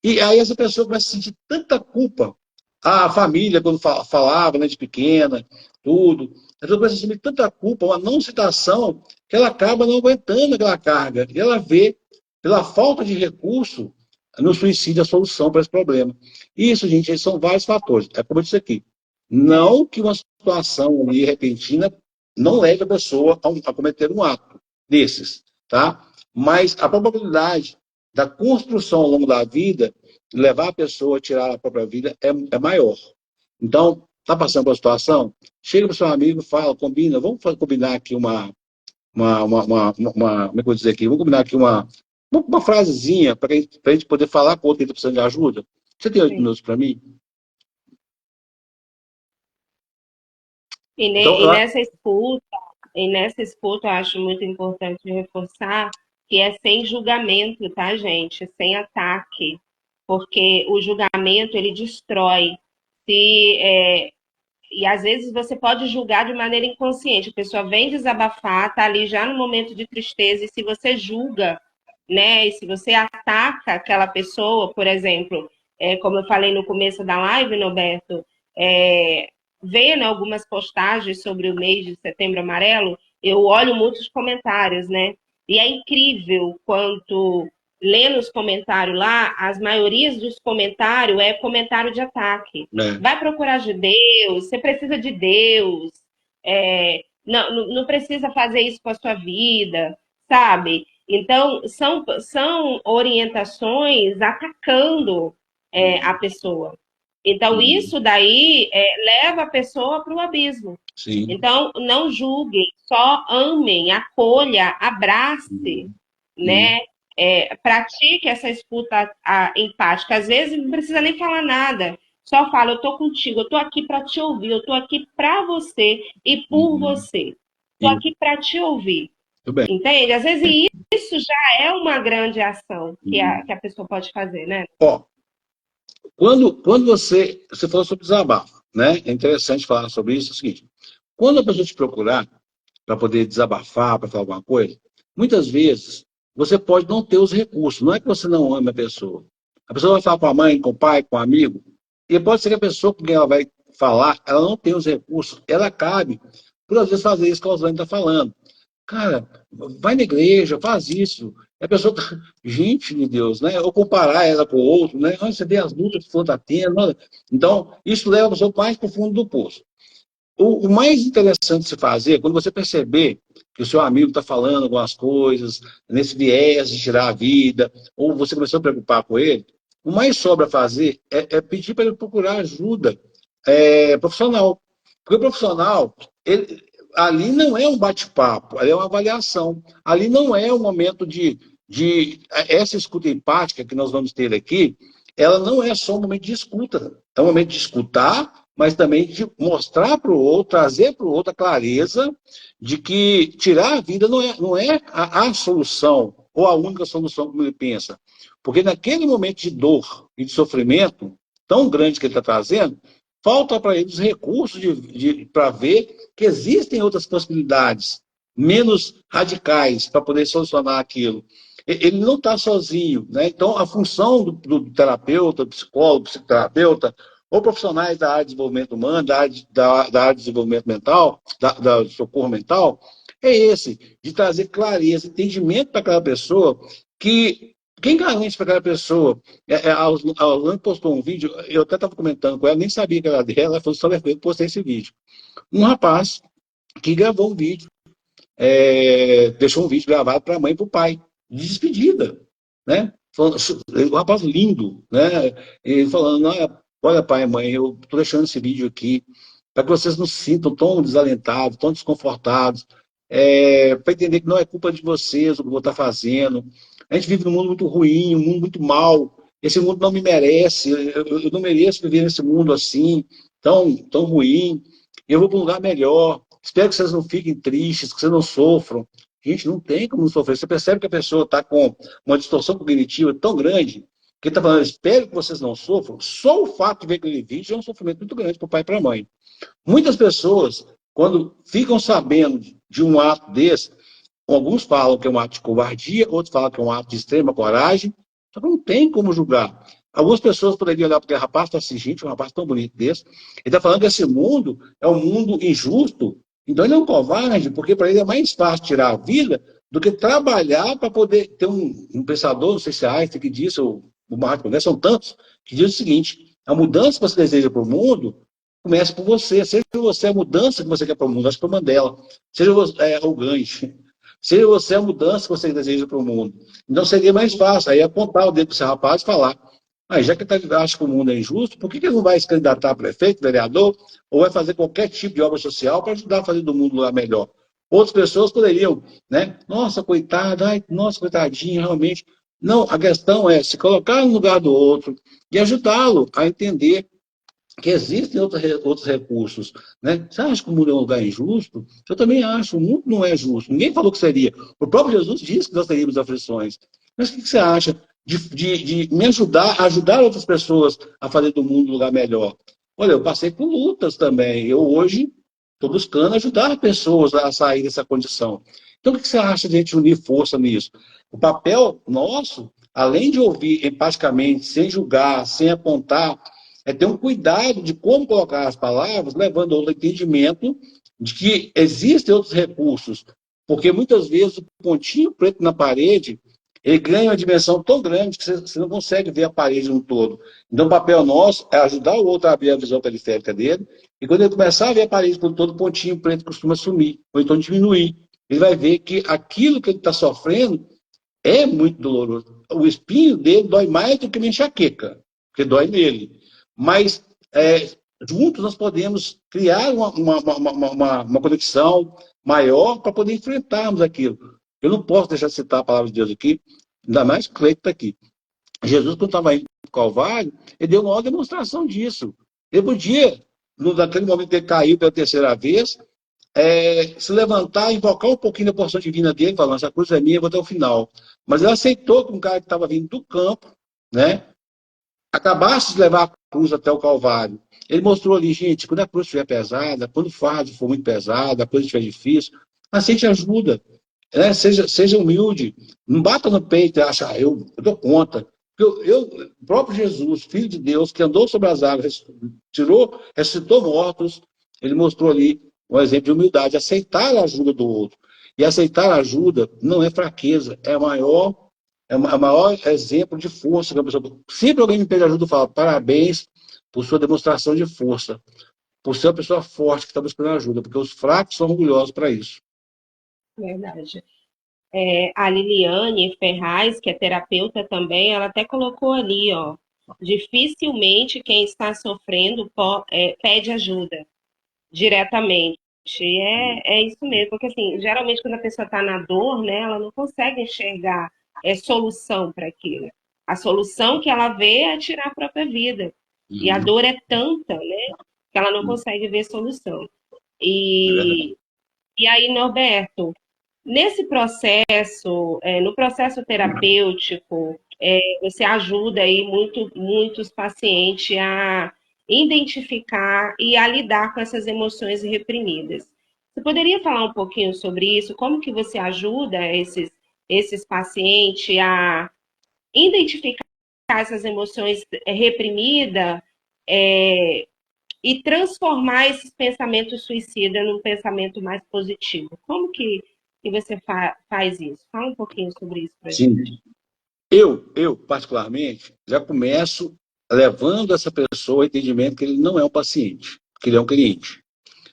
E aí essa pessoa começa a sentir tanta culpa, a família, quando falava, né, de pequena, tudo, a pessoa começa a sentir tanta culpa, uma não citação, que ela acaba não aguentando aquela carga. E ela vê, pela falta de recurso, no suicídio a solução para esse problema. Isso, gente, são vários fatores. É como eu disse aqui. Não que uma situação ali repentina não leve a pessoa a cometer um ato desses, tá? Mas a probabilidade da construção ao longo da vida, levar a pessoa a tirar a própria vida, é maior. Então, está passando por uma situação, chega para o seu amigo, fala, combina, vamos combinar aqui como é que eu vou dizer aqui? Vamos combinar aqui uma frasezinha para a gente poder falar com o outro que está precisando de ajuda. Você tem 8 minutos para mim? Então, E nessa escuta, eu acho muito importante reforçar que é sem julgamento, tá, gente? Sem ataque, porque o julgamento ele destrói. E às vezes você pode julgar de maneira inconsciente. A pessoa vem desabafar, tá ali já no momento de tristeza, e se você julga, né? E se você ataca aquela pessoa, por exemplo, como eu falei no começo da live, Norberto, é, vendo algumas postagens sobre o mês de Setembro Amarelo, eu olho muitos comentários, né? E é incrível quanto, lendo os comentários lá, as maiorias dos comentários é comentário de ataque. Vai procurar de Deus, você precisa de Deus, não precisa fazer isso com a sua vida, sabe? Então, são orientações atacando a pessoa. Então, isso daí leva a pessoa para o abismo. sim. Então, não julguem, só amem, acolha, abrace, né? Pratique essa escuta empática. Às vezes, não precisa nem falar nada. Só fala, eu tô contigo, eu tô aqui para te ouvir, eu tô aqui para você e por você. Tô aqui para te ouvir. Entende? Às vezes isso já é uma grande ação que a pessoa pode fazer, né? Ó, quando você falou sobre desabafo, né? É interessante falar sobre isso, é o seguinte, quando a pessoa te procurar para poder desabafar, para falar alguma coisa, muitas vezes você pode não ter os recursos, não é que você não ama a pessoa. A pessoa vai falar com a mãe, com o pai, com o amigo, e pode ser que a pessoa com quem ela vai falar, ela não tem os recursos, ela cabe, por às vezes fazer isso que a Osane está falando. Cara, vai na igreja, faz isso. A pessoa tá... Gente de Deus, né? Ou comparar ela com o outro, né? Olha, você vê as lutas que o fulano está tendo. Olha. Então, isso leva a pessoa mais para o fundo do poço. O mais interessante de se fazer, quando você perceber que o seu amigo está falando algumas coisas, nesse viés de tirar a vida, ou você começou a preocupar com ele, o mais sobra a fazer é pedir para ele procurar ajuda profissional. Porque o profissional, ali não é um bate-papo, ali é uma avaliação. Ali não é um momento de essa escuta empática que nós vamos ter aqui, ela não é só um momento de escuta. É um momento de escutar, mas também de mostrar para o outro, trazer para o outro a clareza de que tirar a vida não é a solução, ou a única solução como ele pensa. Porque naquele momento de dor e de sofrimento tão grande que ele está trazendo, falta para ele os recursos para ver que existem outras possibilidades menos radicais para poder solucionar aquilo. Ele não está sozinho, né? Então, a função do terapeuta, do psicólogo, psicoterapeuta, ou profissionais da área de desenvolvimento humano, da área de desenvolvimento mental, do socorro mental, é esse, de trazer clareza, entendimento para aquela pessoa que... Quem garante para aquela pessoa? A Orlando postou um vídeo, eu até estava comentando com ela, nem sabia que era dela, ela falou só que eu postei esse vídeo. Um rapaz que gravou um vídeo, deixou um vídeo gravado para a mãe e para o pai, de despedida, né? Um rapaz lindo, né? Ele falando, olha pai e mãe, eu estou deixando esse vídeo aqui para que vocês não se sintam tão desalentados, tão desconfortados, para entender que não é culpa de vocês o que eu vou estar fazendo. A gente vive num mundo muito ruim, um mundo muito mal. Esse mundo não me merece. Eu não mereço viver nesse mundo assim, tão ruim. Eu vou para um lugar melhor. Espero que vocês não fiquem tristes, que vocês não sofram. Gente, não tem como não sofrer. Você percebe que a pessoa está com uma distorção cognitiva tão grande que está falando, espero que vocês não sofram. Só o fato de ver aquele vídeo é um sofrimento muito grande para o pai e para a mãe. Muitas pessoas, quando ficam sabendo de um ato desse, alguns falam que é um ato de covardia, outros falam que é um ato de extrema coragem, só que não tem como julgar. Algumas pessoas poderiam olhar para aquele rapaz e falar assim, gente, um rapaz tão bonito desse, ele está falando que esse mundo é um mundo injusto, então ele é um covarde, porque para ele é mais fácil tirar a vida do que trabalhar para poder ter um pensador, não sei se é Einstein que disse, ou o Mahatma Gandhi, são tantos, que diz o seguinte, a mudança que você deseja para o mundo começa por você, seja você a mudança que você quer para o mundo, acho que foi Mandela, seja você o Gandhi, seja você a mudança que você deseja para o mundo. Então seria mais fácil, aí apontar o dedo para esse rapaz e falar, já que acha que o mundo é injusto, por que ele não vai se candidatar a prefeito, vereador, ou vai fazer qualquer tipo de obra social para ajudar a fazer do mundo um lugar melhor? Outras pessoas poderiam, né? Nossa, coitado, ai, nossa, coitadinho, realmente. Não, a questão é se colocar no lugar do outro e ajudá-lo a entender que existem outros recursos. Né? Você acha que o mundo é um lugar injusto? Eu também acho, o mundo não é justo. Ninguém falou que seria. O próprio Jesus disse que nós teríamos aflições. Mas o que você acha de me ajudar outras pessoas a fazer do mundo um lugar melhor? Olha, eu passei por lutas também. Eu hoje estou buscando ajudar pessoas a sair dessa condição. Então, o que você acha de a gente unir força nisso? O papel nosso, além de ouvir empaticamente, sem julgar, sem apontar, é ter um cuidado de como colocar as palavras, levando ao entendimento de que existem outros recursos. Porque muitas vezes o pontinho preto na parede, ele ganha uma dimensão tão grande que você não consegue ver a parede no todo. Então o papel nosso é ajudar o outro a abrir a visão periférica dele, e quando ele começar a ver a parede no todo, o pontinho preto costuma sumir, ou então diminuir. Ele vai ver que aquilo que ele está sofrendo é muito doloroso. O espinho dele dói mais do que uma enxaqueca, porque dói nele. Mas juntos nós podemos criar uma conexão maior para poder enfrentarmos aquilo. Eu não posso deixar de citar a palavra de Deus aqui, ainda mais que o Cleito está aqui. Jesus, quando estava indo para o Calvário, ele deu uma maior demonstração disso. Ele podia, naquele momento que ele caiu pela terceira vez, se levantar, invocar um pouquinho da porção divina dele, falando, essa cruz é minha, eu vou até o final. Mas ele aceitou que um cara que estava vindo do campo, né, acabasse de levar a cruz até o Calvário. Ele mostrou ali, gente, quando a cruz estiver pesada, quando o fardo for muito pesado, a coisa estiver difícil, aceite ajuda, né? Seja humilde, não bata no peito e acha, eu dou conta. O próprio Jesus, Filho de Deus, que andou sobre as águas, ressuscitou mortos, ele mostrou ali um exemplo de humildade, aceitar a ajuda do outro. E aceitar a ajuda não é fraqueza, é o maior exemplo de força que a pessoa. Sempre alguém me pede ajuda, eu falo, parabéns por sua demonstração de força, por ser uma pessoa forte que está buscando ajuda, porque os fracos são orgulhosos para isso. Verdade. A Liliane Ferraz, que é terapeuta também, ela até colocou ali, ó, dificilmente quem está sofrendo pede ajuda diretamente. É isso mesmo, porque assim, geralmente quando a pessoa está na dor, né, ela não consegue enxergar solução para aquilo. A solução que ela vê é tirar a própria vida. E a dor é tanta, né, que ela não consegue ver solução. E aí, Norberto, nesse processo, no processo terapêutico, você ajuda aí muitos pacientes a identificar e a lidar com essas emoções reprimidas. Você poderia falar um pouquinho sobre isso? Como que você ajuda esses pacientes a identificar essas emoções reprimidas e transformar esses pensamentos suicidas num pensamento mais positivo? Como que você faz isso? Fala um pouquinho sobre isso para a gente. Sim. Eu, particularmente, já começo levando essa pessoa ao entendimento que ele não é um paciente, que ele é um cliente.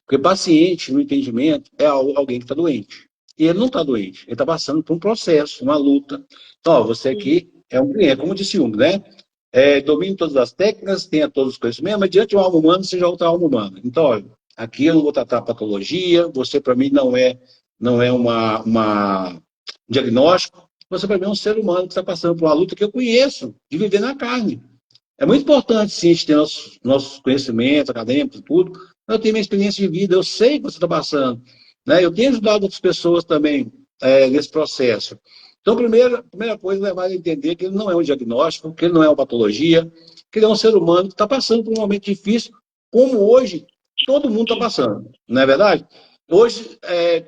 Porque paciente, no entendimento, é alguém que está doente. E ele não está doente, ele está passando por um processo, uma luta. Então, ó, você aqui é um cliente, como disse Jung, né? Domine todas as técnicas, tenha todos os conhecimentos, mas diante de uma alma humana, seja outra alma humana. Então, olha, aqui eu não vou tratar patologia, você para mim não é um diagnóstico, você para mim é um ser humano que está passando por uma luta que eu conheço, de viver na carne. É muito importante, sim, a gente ter nossos conhecimentos acadêmicos e tudo, mas eu tenho minha experiência de vida, eu sei o que você está passando. Né? Eu tenho ajudado outras pessoas também nesse processo? Então, primeira coisa é levar a entender que ele não é um diagnóstico, que ele não é uma patologia, que ele é um ser humano que está passando por um momento difícil, como hoje todo mundo está passando, não é verdade? Hoje,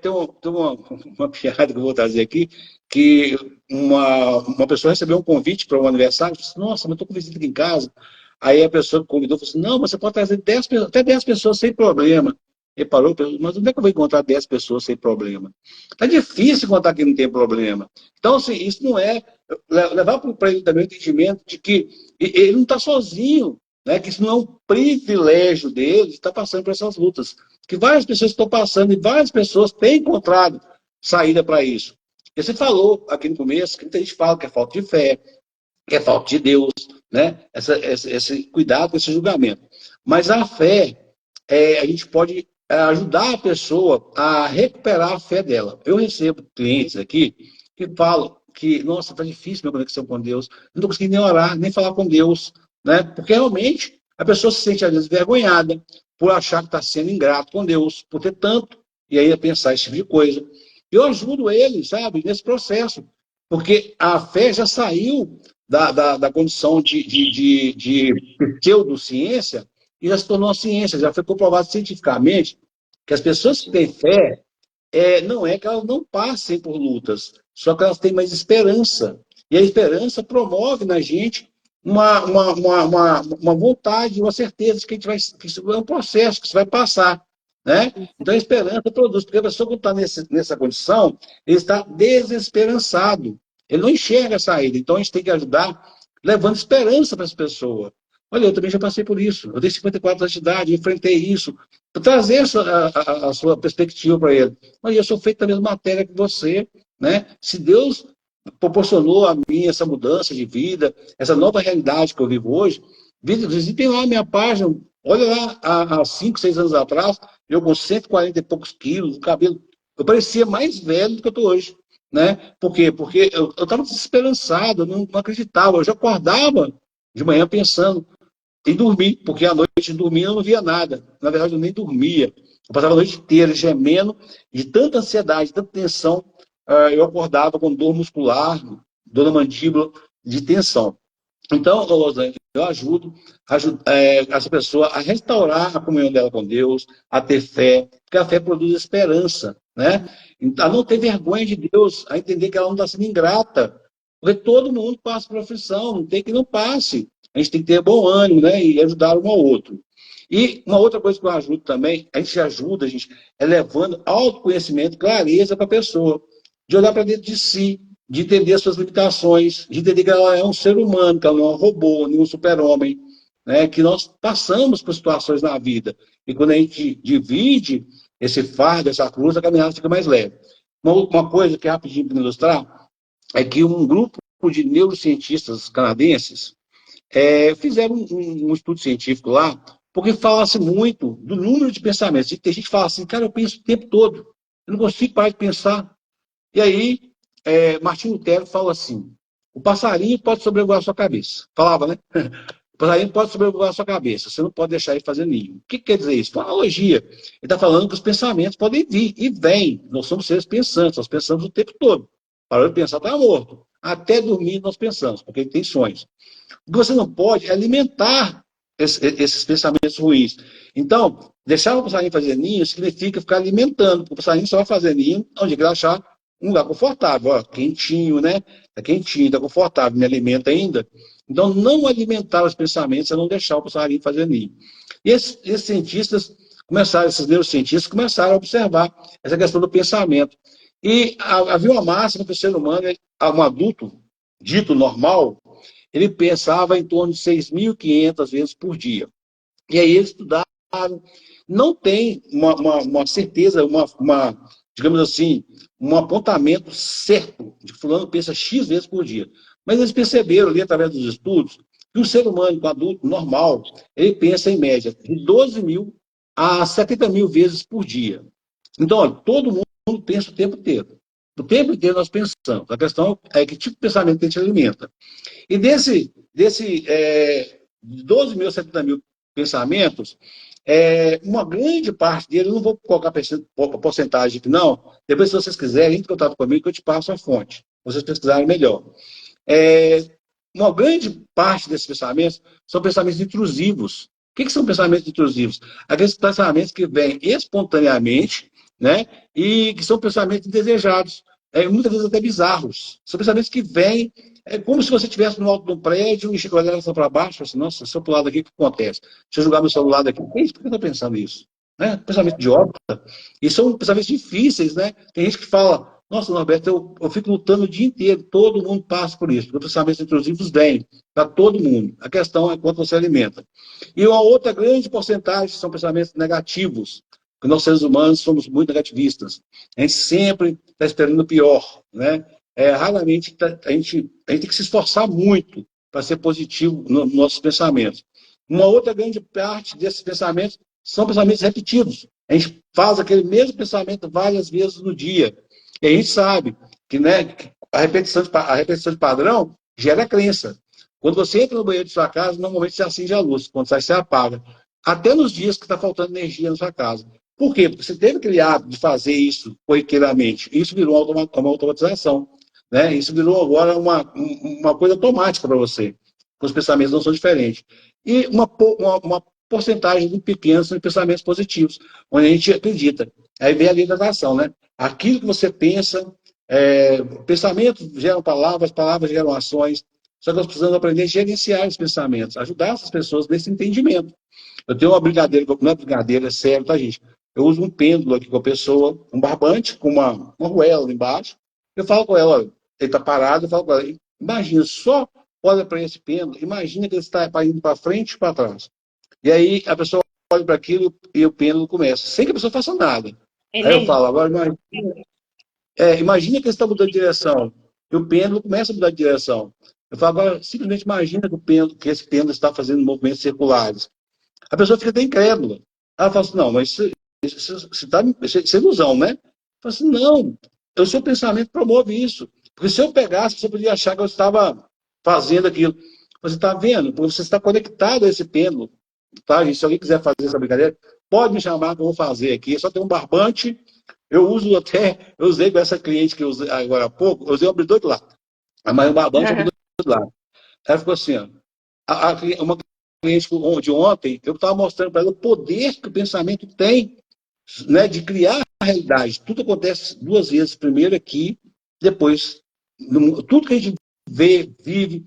tem uma piada que eu vou trazer aqui, que uma pessoa recebeu um convite para um aniversário, e disse, nossa, mas estou com visita aqui em casa. Aí a pessoa que convidou falou assim, não, você pode trazer 10 pessoas, até 10 pessoas sem problema. Ele parou, mas onde é que eu vou encontrar 10 pessoas sem problema? Está difícil encontrar quem não tem problema. Então, assim, isso não é... Levar para ele também o entendimento de que ele não está sozinho, né? Que isso não é um privilégio dele estar passando por essas lutas. Que várias pessoas estão passando e várias pessoas têm encontrado saída para isso. E você falou aqui no começo que muita gente fala que é falta de fé, que é falta de Deus, né? Esse cuidado com esse julgamento. Mas a fé, a gente pode ajudar a pessoa a recuperar a fé dela. Eu recebo clientes aqui que falam que, nossa, está difícil minha conexão com Deus, não estou conseguindo nem orar, nem falar com Deus, né? Porque realmente a pessoa se sente, às vezes, envergonhada por achar que está sendo ingrato com Deus, por ter tanto, e aí pensar esse tipo de coisa. Eu ajudo ele, sabe, nesse processo, porque a fé já saiu da condição de pseudociência e já se tornou uma ciência, já foi comprovado cientificamente que as pessoas que têm fé, não é que elas não passem por lutas, só que elas têm mais esperança. E a esperança promove na gente uma vontade, uma certeza de que a gente que isso é um processo, que isso vai passar. Né? Então a esperança produz, porque a pessoa que está nessa condição, ele está desesperançado. Ele não enxerga a saída. Então a gente tem que ajudar levando esperança para essa pessoa. Olha, eu também já passei por isso. Eu tenho 54 anos de idade, enfrentei isso. Trazer a sua perspectiva para ele. Olha, eu sou feito da mesma matéria que você. Né? Se Deus proporcionou a mim essa mudança de vida, essa nova realidade que eu vivo hoje, visitem lá a minha página. Olha lá, há 5, 6 anos atrás, eu com 140 e poucos quilos, o cabelo, eu parecia mais velho do que eu estou hoje. Né? Por quê? Porque eu estava desesperançado, eu não acreditava. Eu já acordava de manhã pensando em dormir, porque à noite dormia eu não via nada. Na verdade, eu nem dormia. Eu passava a noite inteira gemendo, de tanta ansiedade, tanta tensão, eu acordava com dor muscular, dor na mandíbula, de tensão. Então, Rosane, eu ajudo essa pessoa a restaurar a comunhão dela com Deus, a ter fé, porque a fé produz esperança, né? A não ter vergonha de Deus, a entender que ela não está sendo ingrata, porque todo mundo passa por aflição, não tem que não passe. A gente tem que ter bom ânimo, né? E ajudar um ao outro. E uma outra coisa que eu ajudo também, a gente levando autoconhecimento, clareza para a pessoa, de olhar para dentro de si, de entender as suas limitações, de entender que ela é um ser humano, que ela não é um robô, nem um super-homem, né? Que nós passamos por situações na vida. E quando a gente divide esse fardo, essa cruz, a caminhada fica mais leve. Uma coisa que é rapidinho para ilustrar, é que um grupo de neurocientistas canadenses fizeram um estudo científico lá, porque fala-se muito do número de pensamentos. E tem gente que fala assim, cara, eu penso o tempo todo, eu não consigo parar de pensar. E aí, Martim Lutero fala assim, o passarinho pode sobrevoar a sua cabeça. Falava, né? O passarinho pode sobrevoar a sua cabeça, você não pode deixar ele fazer ninho. O que quer dizer isso? Uma analogia. Ele está falando que os pensamentos podem vir e vêm. Nós somos seres pensantes, nós pensamos o tempo todo. Parou de pensar, está morto. Até dormir nós pensamos, porque ele tem sonhos. O que você não pode é alimentar esses pensamentos ruins. Então, deixar o passarinho fazer ninho significa ficar alimentando, porque o passarinho só vai fazer ninho onde ele achar um lugar confortável, ó, quentinho, né? Está quentinho, está confortável, me alimenta ainda. Então, não alimentar os pensamentos é não deixar o passarinho fazer ninho. E esses cientistas começaram, esses neurocientistas começaram a observar essa questão do pensamento. E havia uma máxima que o ser humano, um adulto dito normal, ele pensava em torno de 6.500 vezes por dia. E aí eles estudaram, não tem uma certeza, digamos assim, um apontamento certo de fulano pensa X vezes por dia. Mas eles perceberam ali, através dos estudos, que o ser humano, o adulto normal, ele pensa em média de 12.000 a 70.000 vezes por dia. Então, olha, todo mundo pensa o tempo inteiro. O tempo inteiro nós pensamos. A questão é que tipo de pensamento que a gente alimenta. E desse 12.000 a 70.000 pensamentos, uma grande parte dele, eu não vou colocar porcentagem aqui, não. Depois, se vocês quiserem, entre em contato comigo que eu te passo a fonte. Vocês pesquisarem melhor. Uma grande parte desses pensamentos são pensamentos intrusivos. O que são pensamentos intrusivos? Aqueles pensamentos que vêm espontaneamente, né? E que são pensamentos indesejados, muitas vezes até bizarros. São pensamentos que vêm, como se você estivesse no alto de um prédio e olhasse para baixo, assim, nossa, se eu pular daqui, o que acontece? Se eu jogar meu celular daqui, por que eu estou pensando isso? Né? Pensamento idiota. E são pensamentos difíceis, né? Tem gente que fala, nossa, Norberto, eu fico lutando o dia inteiro, todo mundo passa por isso. Os pensamentos intrusivos vêm para todo mundo. A questão é quanto você alimenta. E uma outra grande porcentagem são pensamentos negativos, porque nós seres humanos somos muito negativistas. A gente sempre está esperando o pior, né? Raramente a gente tem que se esforçar muito para ser positivo nos nossos pensamentos. Uma outra grande parte desses pensamentos são pensamentos repetidos. A gente faz aquele mesmo pensamento várias vezes no dia. E a gente sabe que, né, que a repetição de padrão gera crença. Quando você entra no banheiro de sua casa, normalmente você acende a luz. Quando sai, você apaga. Até nos dias que está faltando energia na sua casa. Por quê? Porque você teve aquele hábito de fazer isso corriqueiramente. Isso virou uma automatização. Né? Isso virou agora uma coisa automática para você. Os pensamentos não são diferentes. E uma porcentagem muito pequena são de pensamentos positivos, onde a gente acredita. Aí vem a lei da atração, né? Aquilo que você pensa, pensamentos geram palavras, palavras geram ações. Só que nós precisamos aprender a gerenciar os pensamentos, ajudar essas pessoas nesse entendimento. Eu tenho uma brincadeira, não é brincadeira, é sério, tá, gente? Eu uso um pêndulo aqui com a pessoa, um barbante com uma arruela embaixo. Eu falo com ela, olha, ele está parado, eu falo com ela, imagina, só olha para esse pêndulo, imagina que ele está indo para frente e para trás. E aí a pessoa olha para aquilo e o pêndulo começa, sem que a pessoa faça nada. Aí eu falo, agora imagina que ele está mudando de direção, e o pêndulo começa a mudar de direção. Eu falo, agora simplesmente imagina que esse pêndulo está fazendo movimentos circulares. A pessoa fica até incrédula. Ela fala assim, não, mas isso é ilusão, né? Eu falo assim, não, o seu pensamento promove isso. Porque se eu pegasse, você podia achar que eu estava fazendo aquilo. Você está vendo? Porque você está conectado a esse pêndulo. Tá, gente? Se alguém quiser fazer essa brincadeira, pode me chamar que eu vou fazer aqui. Só tem um barbante. Eu usei com essa cliente que eu usei agora há pouco, eu usei o abridor de lata. Mas o barbante é o abridor de lata. Ela ficou assim, ó. Uma cliente de ontem, eu estava mostrando para ela o poder que o pensamento tem, né, de criar a realidade. Tudo acontece duas vezes. Primeiro aqui, depois. Tudo que a gente vê, vive,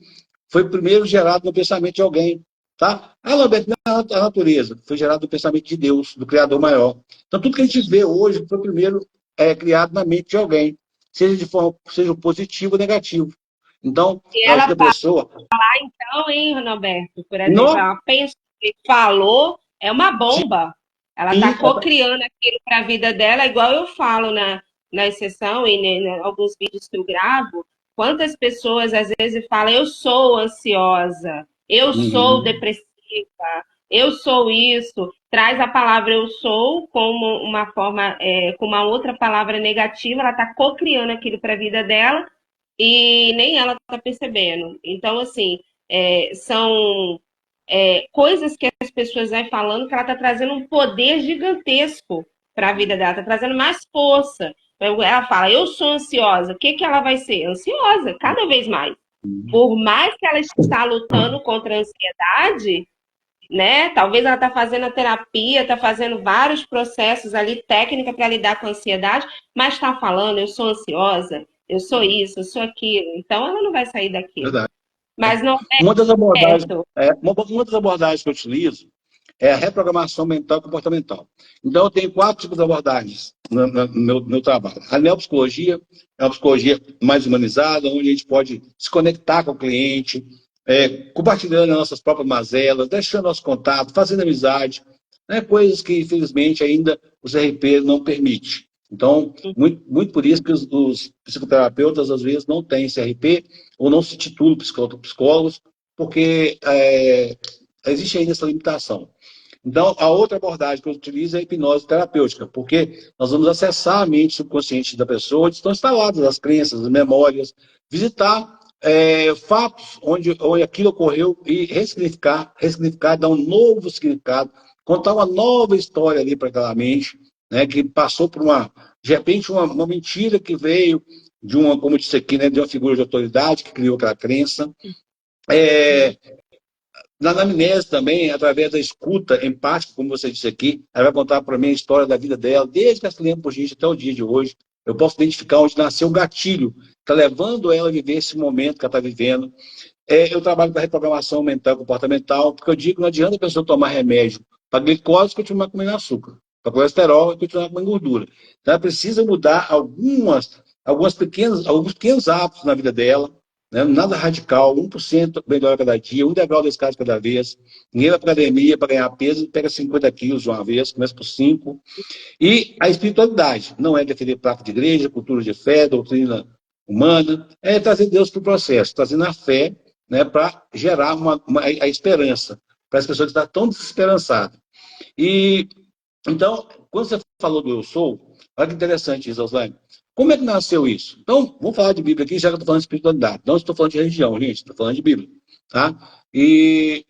foi primeiro gerado no pensamento de alguém. Tá? Alberto, a natureza foi gerado do pensamento de Deus, do Criador maior. Então, tudo que a gente vê hoje foi primeiro criado na mente de alguém, seja positivo ou negativo. Então, E eu acho ela que a pessoa. então, hein, Roberto? Por exemplo, ela pensou e falou, é uma bomba. Ela está co-criando aquilo para a vida dela, igual eu falo na exceção e em alguns vídeos que eu gravo. Quantas pessoas às vezes falam, eu sou ansiosa, eu sou depressiva, eu sou isso. Traz a palavra eu sou como uma forma, com uma outra palavra negativa, ela está co-criando aquilo para a vida dela e nem ela está percebendo. Então, assim, são coisas que as pessoas vão falando que ela está trazendo um poder gigantesco para a vida dela, está trazendo mais força. Ela fala, eu sou ansiosa. O que, que ela vai ser? Ansiosa, cada vez mais. Por mais que ela está lutando contra a ansiedade, né? Talvez ela está fazendo a terapia, está fazendo vários processos ali, técnica para lidar com a ansiedade, mas está falando, eu sou ansiosa, eu sou isso, eu sou aquilo. Então ela não vai sair daquilo. Verdade. Mas não uma das abordagens que eu utilizo é a reprogramação mental e comportamental. Então, eu tenho 4 tipos de abordagens no meu trabalho. A neopsicologia é uma psicologia mais humanizada, onde a gente pode se conectar com o cliente, compartilhando as nossas próprias mazelas, deixando nosso contato, fazendo amizade, né? Coisas que, infelizmente, ainda o CRP não permite. Então, muito por isso que os psicoterapeutas, às vezes, não têm CRP ou não se titulam psicólogos, porque existe ainda essa limitação. Então, a outra abordagem que eu utilizo é a hipnose terapêutica, porque nós vamos acessar a mente subconsciente da pessoa, onde estão instaladas as crenças, as memórias, visitar fatos onde aquilo ocorreu e ressignificar, dar um novo significado, contar uma nova história ali para aquela mente, né, que passou por de repente, uma mentira que veio de como eu disse aqui, né, de uma figura de autoridade que criou aquela crença. Na anamnese também, através da escuta empática, como você disse aqui, ela vai contar para mim a história da vida dela, desde que ela se lembra por gente até o dia de hoje. Eu posso identificar onde nasceu o gatilho, que está levando ela a viver esse momento que ela está vivendo. Eu trabalho com a reprogramação mental e comportamental, porque eu digo que não adianta a pessoa tomar remédio para glicose e continuar comendo açúcar, para colesterol e continuar comendo gordura. Então, ela precisa mudar alguns pequenos hábitos na vida dela, né? Nada radical, 1% melhor a cada dia, um degrau da escada cada vez. Ninguém vai para academia para ganhar peso e pega 50 quilos de uma vez, começa por 5. E a espiritualidade não é defender placa de igreja, cultura de fé, doutrina humana, é trazer Deus para o processo, trazendo a fé, né, para gerar a esperança para as pessoas que estão tão desesperançadas. E, então, quando você falou do eu sou, olha que interessante isso, Oslaine. Como é que nasceu isso? Então, vamos falar de Bíblia aqui, já que eu estou falando de espiritualidade. Não estou falando de religião, gente, estou falando de Bíblia. Tá? E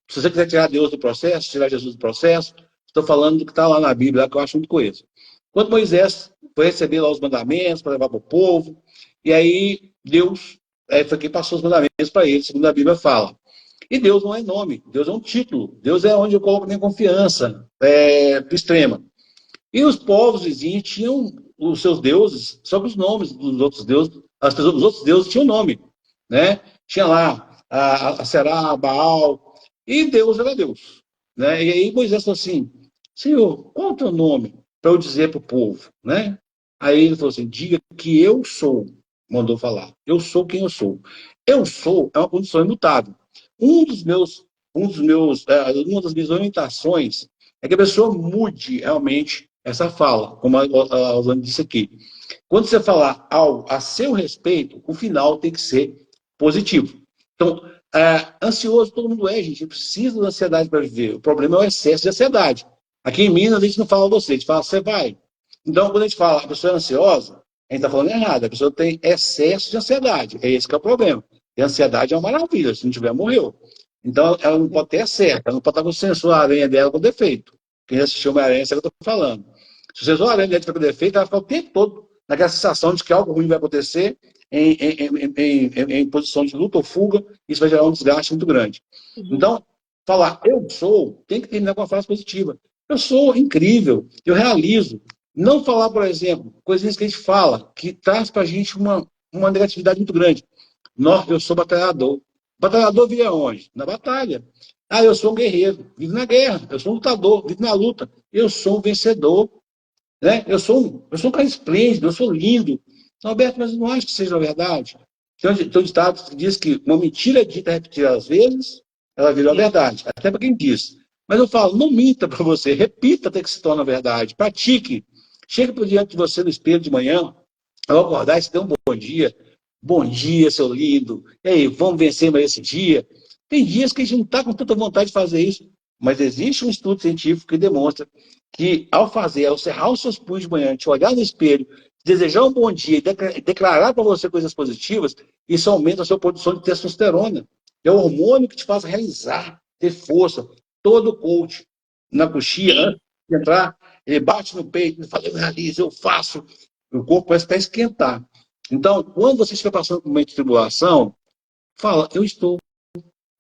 se você quiser tirar Deus do processo, tirar Jesus do processo, estou falando do que está lá na Bíblia, que eu acho muito coeso. Quando Moisés foi receber lá os mandamentos para levar para o povo, e aí Deus foi quem passou os mandamentos para ele, segundo a Bíblia fala. E Deus não é nome, Deus é um título. Deus é onde eu coloco minha confiança extrema. E os povos vizinhos tinham os seus deuses, só que os nomes dos outros deuses, as pessoas dos outros deuses tinham nome, né? Tinha lá a Será, a Baal, e Deus era Deus, né? E aí Moisés falou assim, Senhor, qual é o teu nome para eu dizer para o povo, né? Aí ele falou assim, diga que eu sou, mandou falar, eu sou quem eu sou. Eu sou é uma condição imutável. Uma das minhas orientações é que a pessoa mude realmente essa fala, como a Osane disse aqui. Quando você falar algo a seu respeito, o final tem que ser positivo. Então, ansioso todo mundo é, gente. Precisa da ansiedade para viver. O problema é o excesso de ansiedade. Aqui em Minas, a gente não fala você, a gente fala você vai. Então, quando a gente fala a pessoa é ansiosa, a gente está falando errado. A pessoa tem excesso de ansiedade. É esse que é o problema. E a ansiedade é uma maravilha. Se não tiver, morreu. Então, ela não pode ter excesso. Ela não pode estar com o sensor a aranha dela com defeito. Quem assistiu uma aranha, sabe o que eu estou falando. Se o sensor a aranha dela tiver com defeito, ela vai ficar o tempo todo naquela sensação de que algo ruim vai acontecer em posição de luta ou fuga, isso vai gerar um desgaste muito grande. Então, falar eu sou, tem que terminar com uma frase positiva. Eu sou incrível, eu realizo. Não falar, por exemplo, coisinhas que a gente fala, que traz para a gente uma negatividade muito grande. Eu sou batalhador. Batalhador vive aonde? Na batalha. Eu sou um guerreiro, vivo na guerra. Eu sou um lutador, vivo na luta. Eu sou um vencedor. Né? Eu sou um cara esplêndido, eu sou lindo. Alberto, mas eu não acho que seja verdade. Tem um ditado que diz que uma mentira dita repetida às vezes, ela vira a verdade. Até para quem diz. Mas eu falo, não minta para você, repita até que se torne verdade. Pratique. Chega por diante de você no espelho de manhã, ao acordar e se dê um bom dia. Bom dia, seu lindo. E aí, vamos vencer mais esse dia? Tem dias que a gente não está com tanta vontade de fazer isso, mas existe um estudo científico que demonstra que ao cerrar os seus punhos de manhã, te olhar no espelho, desejar um bom dia e declarar para você coisas positivas, isso aumenta a sua produção de testosterona. É o hormônio que te faz realizar, ter força. Todo coach na coxia, antes de entrar, ele bate no peito, ele fala, eu realizo, eu faço. O corpo parece até esquentar. Então, quando você estiver passando por uma tribulação, fala, eu estou.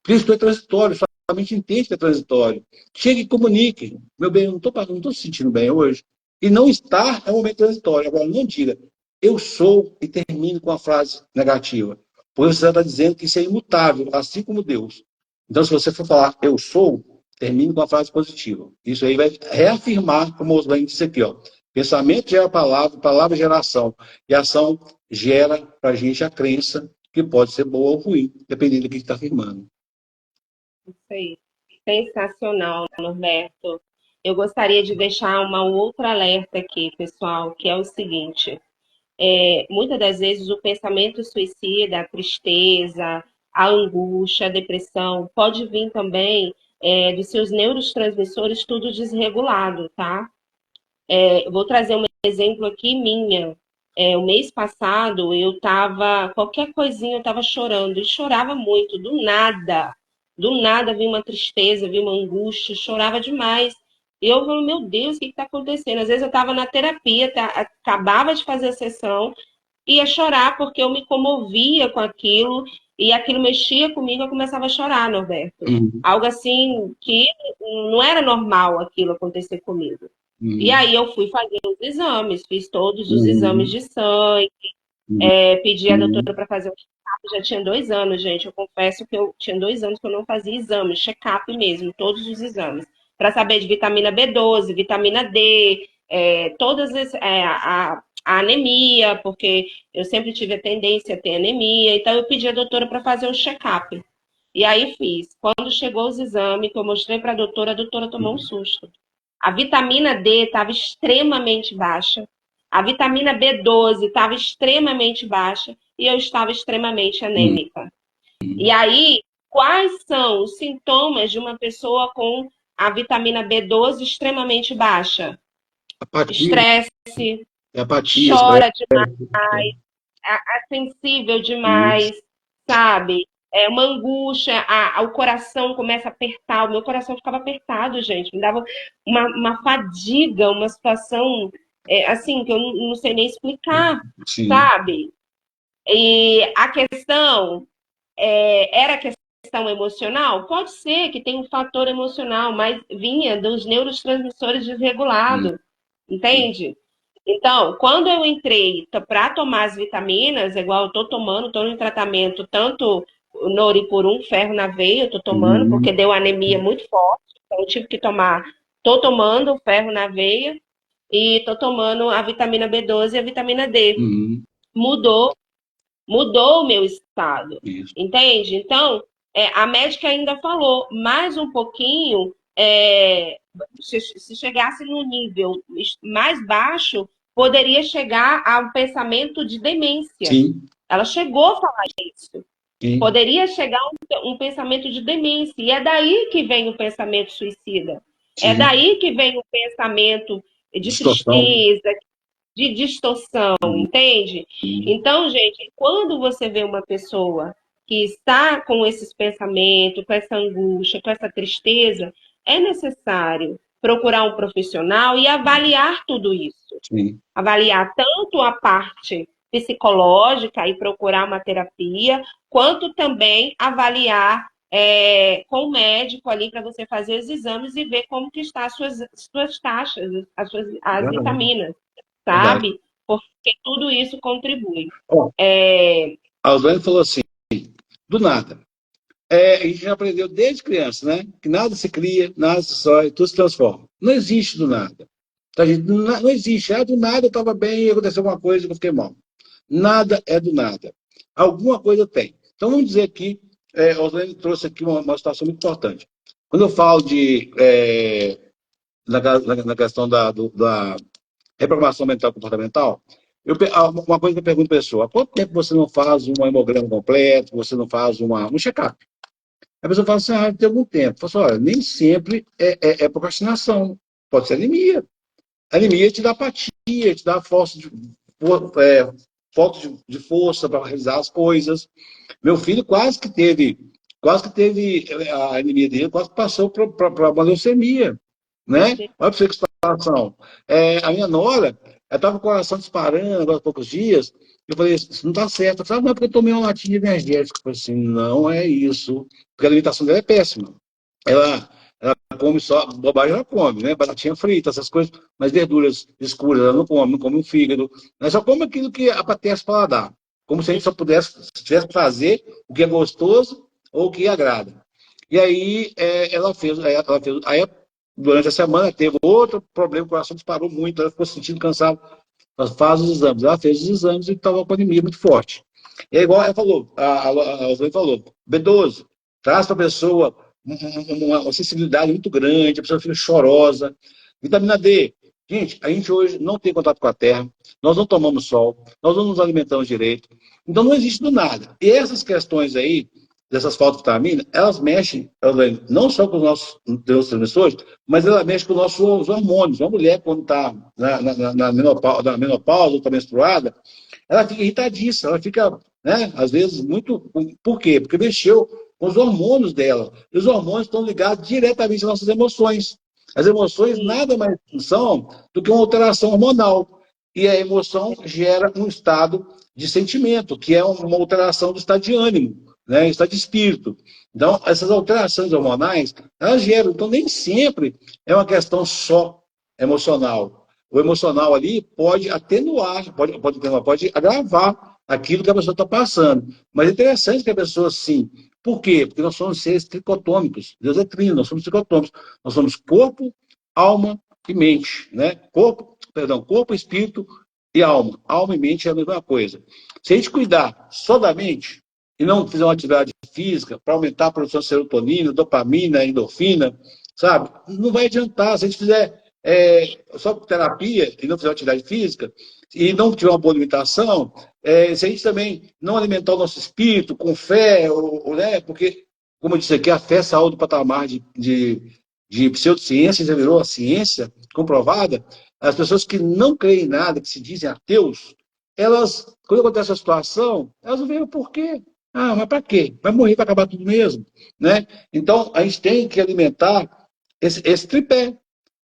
Cristo é transitório, sua mente entende que é transitório. Chegue e comunique. Meu bem, eu não estou se sentindo bem hoje. E não estar é um momento transitório. Agora, não diga, eu sou, e termine com a frase negativa. Porque você está dizendo que isso é imutável, assim como Deus. Então, se você for falar, eu sou, termine com a frase positiva. Isso aí vai reafirmar, como o Oswald disse aqui, ó. Pensamento gera palavra, palavra gera ação. E a ação gera para a gente a crença, que pode ser boa ou ruim, dependendo do que está afirmando. Isso aí. Sensacional, Norberto. Eu gostaria de deixar uma outra alerta aqui, pessoal, que é o seguinte. Muitas das vezes o pensamento suicida, a tristeza, a angústia, a depressão, pode vir também dos seus neurotransmissores tudo desregulado, tá? Eu vou trazer um exemplo aqui minha. O mês passado eu tava, qualquer coisinha eu tava chorando, e chorava muito, do nada. Do nada vinha uma tristeza, vinha uma angústia, chorava demais. E eu falei, meu Deus, o que está acontecendo? Às vezes eu estava na terapia, acabava de fazer a sessão, ia chorar porque eu me comovia com aquilo e aquilo mexia comigo, eu começava a chorar, Norberto. Uhum. Algo assim que não era normal aquilo acontecer comigo. E Uhum. aí eu fui fazer os exames, fiz todos os exames Uhum. de sangue, Uhum. pedi a doutora para fazer um check-up, já tinha 2 anos, gente. Eu confesso que eu tinha 2 anos que eu não fazia exames, check-up mesmo, todos os exames, para saber de vitamina B12, vitamina D, todas a anemia, porque eu sempre tive a tendência a ter anemia, então eu pedi a doutora para fazer um check-up. E aí fiz. Quando chegou os exames, que eu mostrei para a doutora tomou um susto. A vitamina D estava extremamente baixa, a vitamina B12 estava extremamente baixa e eu estava extremamente Uhum. anêmica. E aí, quais são os sintomas de uma pessoa com a vitamina B12 extremamente baixa? Apatia, Estresse, apatia, chora demais, é, é sensível isso. demais, sabe? É uma angústia, o coração começa a apertar, o meu coração ficava apertado, gente, me dava uma fadiga, uma situação assim, que eu não sei nem explicar, Sim, sabe? E a questão era questão emocional? Pode ser que tenha um fator emocional, mas vinha dos neurotransmissores desregulados, entende? Então, quando eu entrei para tomar as vitaminas, igual eu estou tomando, estou em tratamento tanto Noripurum, ferro na veia, estou tomando, uhum. porque deu anemia muito forte, então eu tive que tomar. Estou tomando ferro na veia e estou tomando a vitamina B12 e a vitamina D. Uhum. Mudou, mudou o meu estado, Isso. entende? Então, a médica ainda falou, mais um pouquinho, se chegasse no nível mais baixo, poderia chegar a um pensamento de demência. Sim, Ela chegou a falar isso. sim, Poderia chegar a um pensamento de demência. E é daí que vem o pensamento suicida. É sim. daí que vem o pensamento de Distorção. tristeza, de distorção, Uhum. entende? Então, gente, quando você vê uma pessoa que está com esses pensamentos, com essa angústia, com essa tristeza, é necessário procurar um profissional e avaliar tudo isso. Sim. Avaliar tanto a parte psicológica e procurar uma terapia, quanto também avaliar com o médico ali para você fazer os exames e ver como que estão as suas taxas, as Verdade. vitaminas, Verdade. sabe? Porque tudo isso contribui. Ó, É, a Oswald falou assim, do nada. A gente já aprendeu desde criança, né? Que nada se cria, nada se destrói, tudo se transforma. Não existe do nada. Tá, gente? Não existe. Do nada eu estava bem e aconteceu alguma coisa e eu fiquei mal. Nada é do nada. Alguma coisa tem. Então vamos dizer aqui, Oswald trouxe aqui uma situação muito importante. Quando eu falo na questão da reprogramação mental comportamental, uma coisa que eu pergunto à pessoa, há quanto tempo você não faz um hemograma completo, você não faz um check-up? A pessoa fala assim, tem algum tempo. Eu falo assim, olha, nem sempre é procrastinação, pode ser anemia. Anemia te dá apatia, te dá falta de força para realizar as coisas. Meu filho quase que teve a anemia dele, quase que passou para uma leucemia, né? Olha para você que situação. A minha nora, ela estava com o coração disparando agora há poucos dias. Eu falei, isso não está certo. Eu falei, não é porque eu tomei uma latinha de energético. Eu falei assim, não é isso. Porque a alimentação dela é péssima. Ela come só, bobagem ela come, né? Batatinha frita, essas coisas, mas verduras escuras ela não come o fígado. Ela só come aquilo que apetece para ela dar. Como se a gente só pudesse, se tivesse que fazer o que é gostoso ou o que agrada. E aí aí durante a semana teve outro problema, o coração disparou muito, ela ficou sentindo cansado. Ela faz os exames, ela fez os exames e estava com anemia muito forte. E é igual ela falou, a Oswald falou, B12, traz para a pessoa uma sensibilidade muito grande, a pessoa fica chorosa. Vitamina D, gente, a gente hoje não tem contato com a terra, nós não tomamos sol, nós não nos alimentamos direito, então não existe do nada. E essas questões aí, dessas faltas de vitamina, elas mexem não só com os nossos neurotransmissores, mas ela mexe com os nossos hormônios. Uma mulher, quando está na menopausa ou está menstruada, ela fica irritadiça, ela fica, né, às vezes, muito. Por quê? Porque mexeu com os hormônios dela. E os hormônios estão ligados diretamente às nossas emoções. As emoções nada mais são do que uma alteração hormonal. E a emoção gera um estado de sentimento, que é uma alteração do estado de ânimo, né? Estado de espírito. Então, essas alterações hormonais, elas geram. Então, nem sempre é uma questão só emocional. O emocional ali pode atenuar, pode agravar aquilo que a pessoa está passando. Mas é interessante que a pessoa, sim. Por quê? Porque nós somos seres tricotômicos. Deus é trino, nós somos tricotômicos. Nós somos corpo, alma e mente, né? Corpo, espírito e alma. Alma e mente é a mesma coisa. Se a gente cuidar só da mente e não fizer uma atividade física para aumentar a produção de serotonina, dopamina, endorfina, sabe? Não vai adiantar. Se a gente fizer só terapia e não fizer atividade física e não tiver uma boa alimentação, se a gente também não alimentar o nosso espírito com fé, né? Porque, como eu disse aqui, a fé saiu do patamar de pseudociência, já virou a ciência comprovada. As pessoas que não creem em nada, que se dizem ateus, elas, quando acontece a situação, elas não veem o porquê. Ah, mas para quê? Vai morrer, vai acabar tudo mesmo, né? Então, a gente tem que alimentar esse tripé.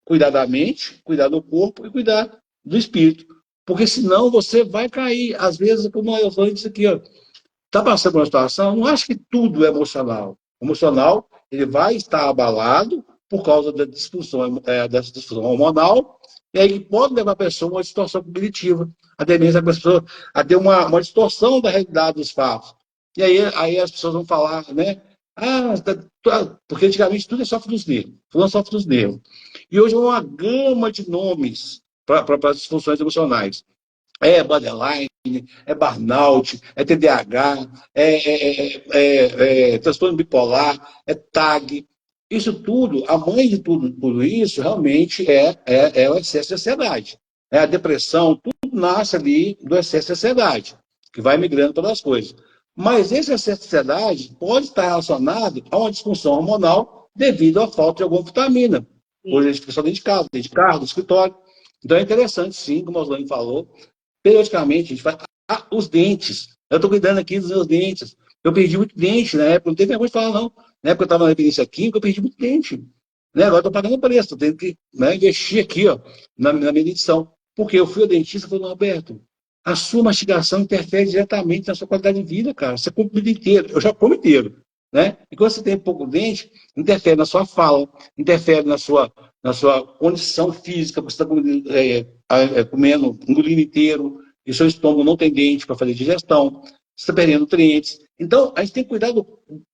Cuidar da mente, cuidar do corpo e cuidar do espírito. Porque senão você vai cair. Às vezes, como eu falei isso aqui, está passando por uma situação, não acho que tudo é emocional. O emocional, ele vai estar abalado por causa dessa disfunção hormonal, e aí pode levar a pessoa a uma distorção cognitiva, até mesmo a pessoa a ter uma distorção da realidade dos fatos. E aí as pessoas vão falar, né? Porque antigamente tudo é sofre dos nervos, tudo sofre dos nervos. E hoje é uma gama de nomes para as disfunções emocionais. É borderline, é burnout, é TDAH, transtorno bipolar, é TAG. Isso tudo, a mãe de tudo isso, realmente é o excesso de ansiedade. A depressão, tudo nasce ali do excesso de ansiedade, que vai migrando pelas coisas. Mas esse excesso de ansiedade pode estar relacionado a uma disfunção hormonal devido à falta de alguma vitamina. Hoje a gente fica só dentro de casa, dentro de carro, do escritório. Então é interessante, sim, como a Oslane falou, periodicamente, a gente faz os dentes. Eu estou cuidando aqui dos meus dentes. Eu perdi muito dente na época, não teve vergonha de falar, não. Na época eu estava na dependência química, eu perdi muito dente. Né? Agora eu estou pagando o preço, estou tendo que, né, investir aqui, ó, na minha dentição. Porque eu fui ao dentista e falei, Alberto, a sua mastigação interfere diretamente na sua qualidade de vida, cara. Você come o vida inteiro. Eu já como inteiro. Né? E quando você tem pouco dente, interfere na sua fala, interfere na sua condição física, você está comendo, engolindo inteiro, e seu estômago não tem dente para fazer digestão, você está perdendo nutrientes. Então, a gente tem que cuidar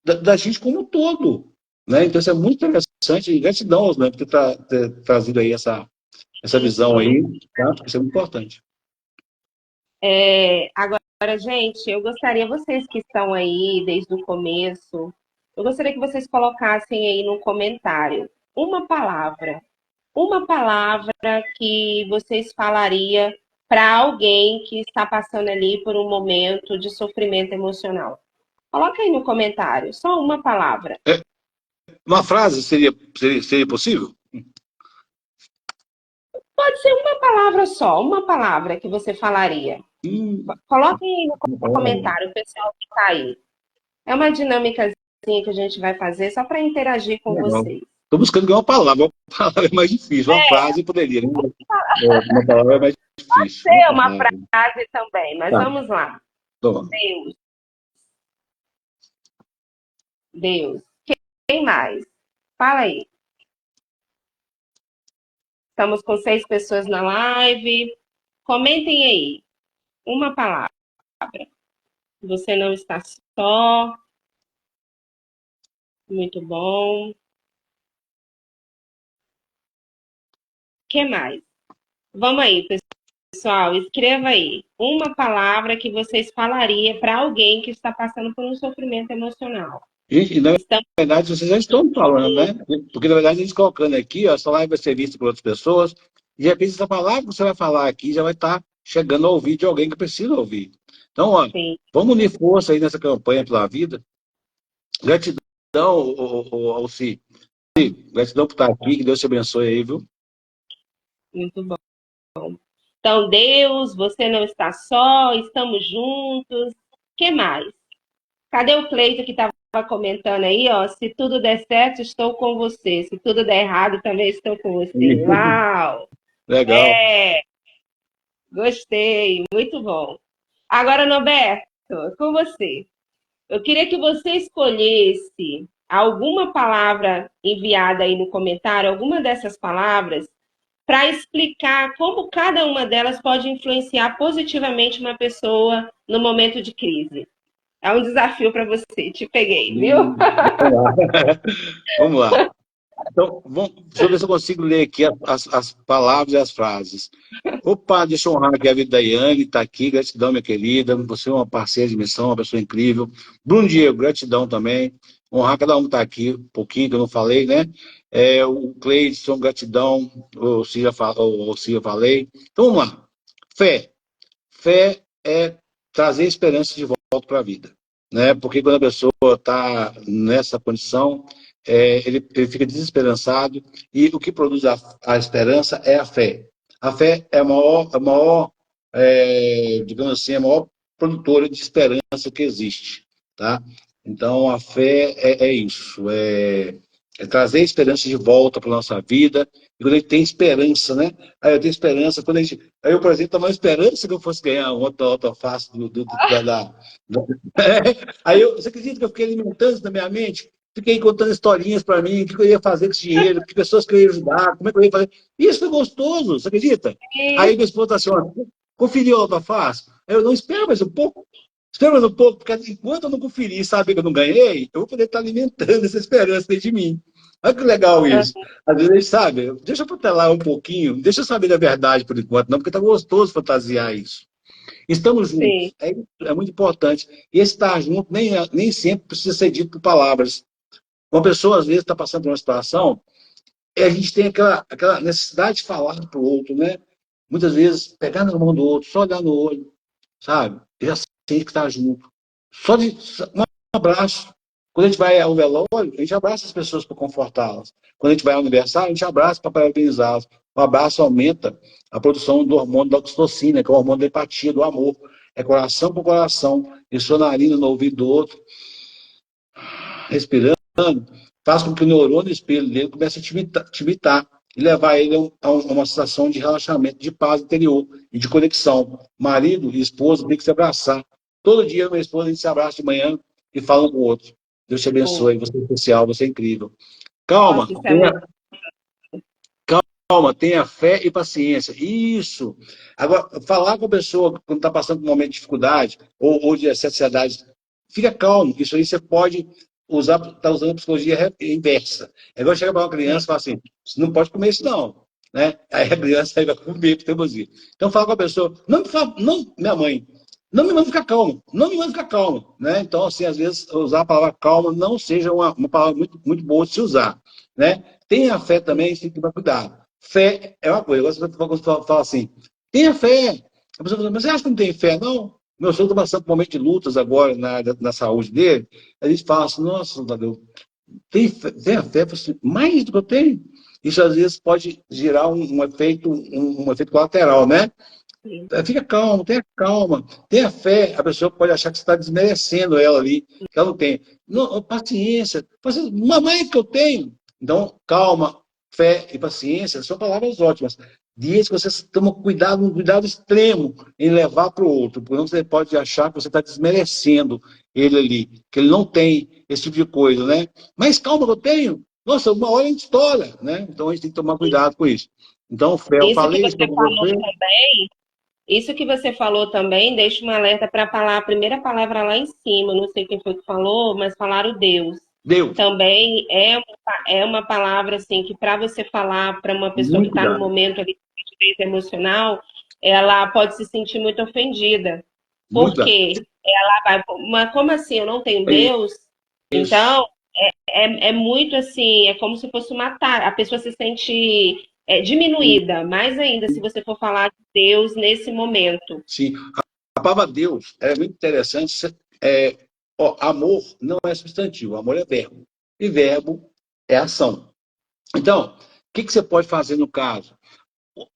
da gente como um todo. Né? Então, isso é muito interessante, e gratidão, Osman, por ter trazido aí essa visão aí, tá? Isso é muito importante. Agora, gente, eu gostaria, vocês que estão aí desde o começo, eu gostaria que vocês colocassem aí no comentário uma palavra que vocês falariam para alguém que está passando ali por um momento de sofrimento emocional. Coloca aí no comentário, só uma palavra. Uma frase seria possível? Pode ser uma palavra só, uma palavra que você falaria. Coloquem aí no comentário, o pessoal que está aí. É uma dinâmicazinha que a gente vai fazer só para interagir com vocês. Estou buscando ganhar uma palavra é mais difícil. Uma frase poderia. Né? Uma palavra é mais difícil. Pode ser uma frase também, mas vamos lá. Toma. Deus. Quem mais? Fala aí. Estamos com 6 pessoas na live. Comentem aí. Uma palavra. Você não está só. Muito bom. O que mais? Vamos aí, pessoal. Escreva aí. Uma palavra que vocês falariam para alguém que está passando por um sofrimento emocional. Gente, na verdade, vocês já estão falando, né? Porque, na verdade, a gente colocando aqui, ó, essa live vai ser vista por outras pessoas, e de repente essa palavra que você vai falar aqui já vai estar chegando ao ouvido de alguém que precisa ouvir. Então, ó, vamos unir força aí nessa campanha pela vida. Gratidão, Alci. Gratidão por estar aqui, que Deus te abençoe aí, viu? Muito bom. Então, Deus, você não está só, estamos juntos. O que mais? Cadê o Cleito que estava comentando aí, ó, se tudo der certo, estou com você. Se tudo der errado, também estou com você. Uau! Legal. É, gostei, muito bom. Agora, Norberto, com você. Eu queria que você escolhesse alguma palavra enviada aí no comentário, alguma dessas palavras, para explicar como cada uma delas pode influenciar positivamente uma pessoa no momento de crise. É um desafio para você, te peguei, viu? Vamos lá. Vamos lá. Então, deixa eu ver se eu consigo ler aqui as palavras e as frases. Opa, deixa eu honrar aqui a vida da Yane, está aqui, gratidão, minha querida. Você é uma parceira de missão, uma pessoa incrível. Bruno Diego, gratidão também. Honrar cada um que está aqui, um pouquinho que eu não falei, né? O Cleidson, gratidão, o Cia falei. Então, vamos lá. Fé. Fé é trazer esperança de volta para a vida, né? Porque quando a pessoa está nessa condição, ele fica desesperançado e o que produz a esperança é a fé. A fé é digamos assim, a maior produtora de esperança que existe, tá? Então, a fé é isso, é trazer esperança de volta para a nossa vida, e quando a gente tem esperança, né? Aí eu tenho esperança, aí eu, por exemplo, estava uma esperança que eu fosse ganhar outra face Aí você acredita que eu fiquei alimentando isso na minha mente? Fiquei contando historinhas para mim, o que eu ia fazer com esse dinheiro, que pessoas que eu ia ajudar, como é que eu ia fazer. Isso foi gostoso, você acredita? Aí minha esposa está assim, ó, conferiu a outra face? Eu não espero mais um pouco. Espera mais um pouco, porque enquanto eu não conferir e saber que eu não ganhei, eu vou poder estar alimentando essa esperança dentro de mim. Olha que legal isso. Às vezes a gente sabe, deixa eu protelar um pouquinho, deixa eu saber da verdade por enquanto, não, porque está gostoso fantasiar isso. Estamos Sim, juntos, é muito importante. E esse estar junto nem sempre precisa ser dito por palavras. Uma pessoa, às vezes, está passando por uma situação e a gente tem aquela necessidade de falar para o outro, né? Muitas vezes, pegar na mão do outro, só olhar no olho, sabe? E já sente que está junto. Um abraço. Quando a gente vai ao velório, a gente abraça as pessoas para confortá-las. Quando a gente vai ao aniversário, a gente abraça para parabenizá-las. O abraço aumenta a produção do hormônio da oxitocina, que é o hormônio da empatia, do amor. É coração por coração, isso narina no ouvido do outro, respirando, faz com que o neurônio espelho dele comece a te imitar e levar ele a uma sensação de relaxamento, de paz interior e de conexão. Marido e esposa têm que se abraçar. Todo dia, minha esposa, a gente se abraça de manhã e fala um com o outro. Deus te abençoe, você é especial, você é incrível. Calma, nossa, isso é muito. calma, tenha fé e paciência. Isso. Agora, falar com a pessoa quando está passando por um momento de dificuldade ou de ansiedade, fica calmo. Isso aí você pode está usando a psicologia inversa. É igual chegar para uma criança e falar assim, você não pode comer isso não. Né? Aí a criança vai comer para teimosia. Então fala com a pessoa, não, minha mãe, não me manda ficar calmo, não me manda ficar calmo. Né? Então, assim, às vezes, usar a palavra calma não seja uma palavra muito, muito boa de se usar. Né? Tenha fé também, você tem que tomar cuidado. Fé é uma coisa. Agora você fala assim, tenha fé. A pessoa fala, mas você acha que não tem fé? Não. Meu sogro está passando por um momento de lutas agora na saúde dele. A gente fala assim, nossa, Tadeu, tem a fé, assim, mais do que eu tenho. Isso às vezes pode gerar um efeito colateral, né? Fica calmo, tenha fé. A pessoa pode achar que você está desmerecendo ela ali, que ela não tem. Não, paciência, mamãe que eu tenho. Então, calma, fé e paciência são palavras ótimas. Dias que você toma cuidado, um cuidado extremo em levar para o outro, porque você pode achar que você está desmerecendo ele ali, que ele não tem esse tipo de coisa, né? Mas calma que eu tenho. Nossa, uma hora a gente estoura, né? Então a gente tem que tomar cuidado com isso. Então, fé, eu Isso que falei isso você para falou você. também, isso que você falou também, deixa um alerta para falar a primeira palavra lá em cima. Não sei quem foi que falou, mas falaram Deus. Deus, Também é uma palavra assim que para você falar para uma pessoa que muito está no cuidado, momento ali de rigidez emocional, ela pode se sentir muito ofendida. muito Por cuidado. quê? Ela vai, mas como assim? Eu não tenho É Deus? isso. Então, é muito assim, é como se fosse matar. A pessoa se sente diminuída, mais ainda se você for falar de Deus nesse momento. Sim. A palavra Deus é muito interessante. Amor não é substantivo, amor é verbo. E verbo é ação. Então, o que você pode fazer no caso?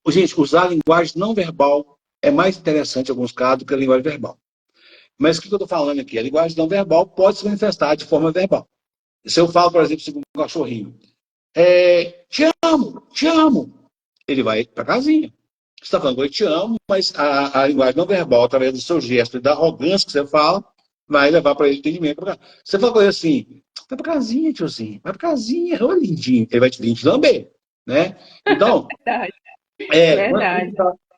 Gente, usar a linguagem não verbal é mais interessante em alguns casos do que a linguagem verbal. Mas o que eu estou falando aqui? A linguagem não verbal pode se manifestar de forma verbal. Se eu falo, por exemplo, com um cachorrinho, te amo, ele vai para casinha. Você está falando, eu te amo, mas a linguagem não verbal, através do seu gesto e da arrogância que você fala, vai levar para ele entendimento. Você fala com ele assim, vai para casinha, tiozinho, vai para casinha, ô lindinho, ele vai te vir te lamber, né? Então, Verdade. quando Verdade.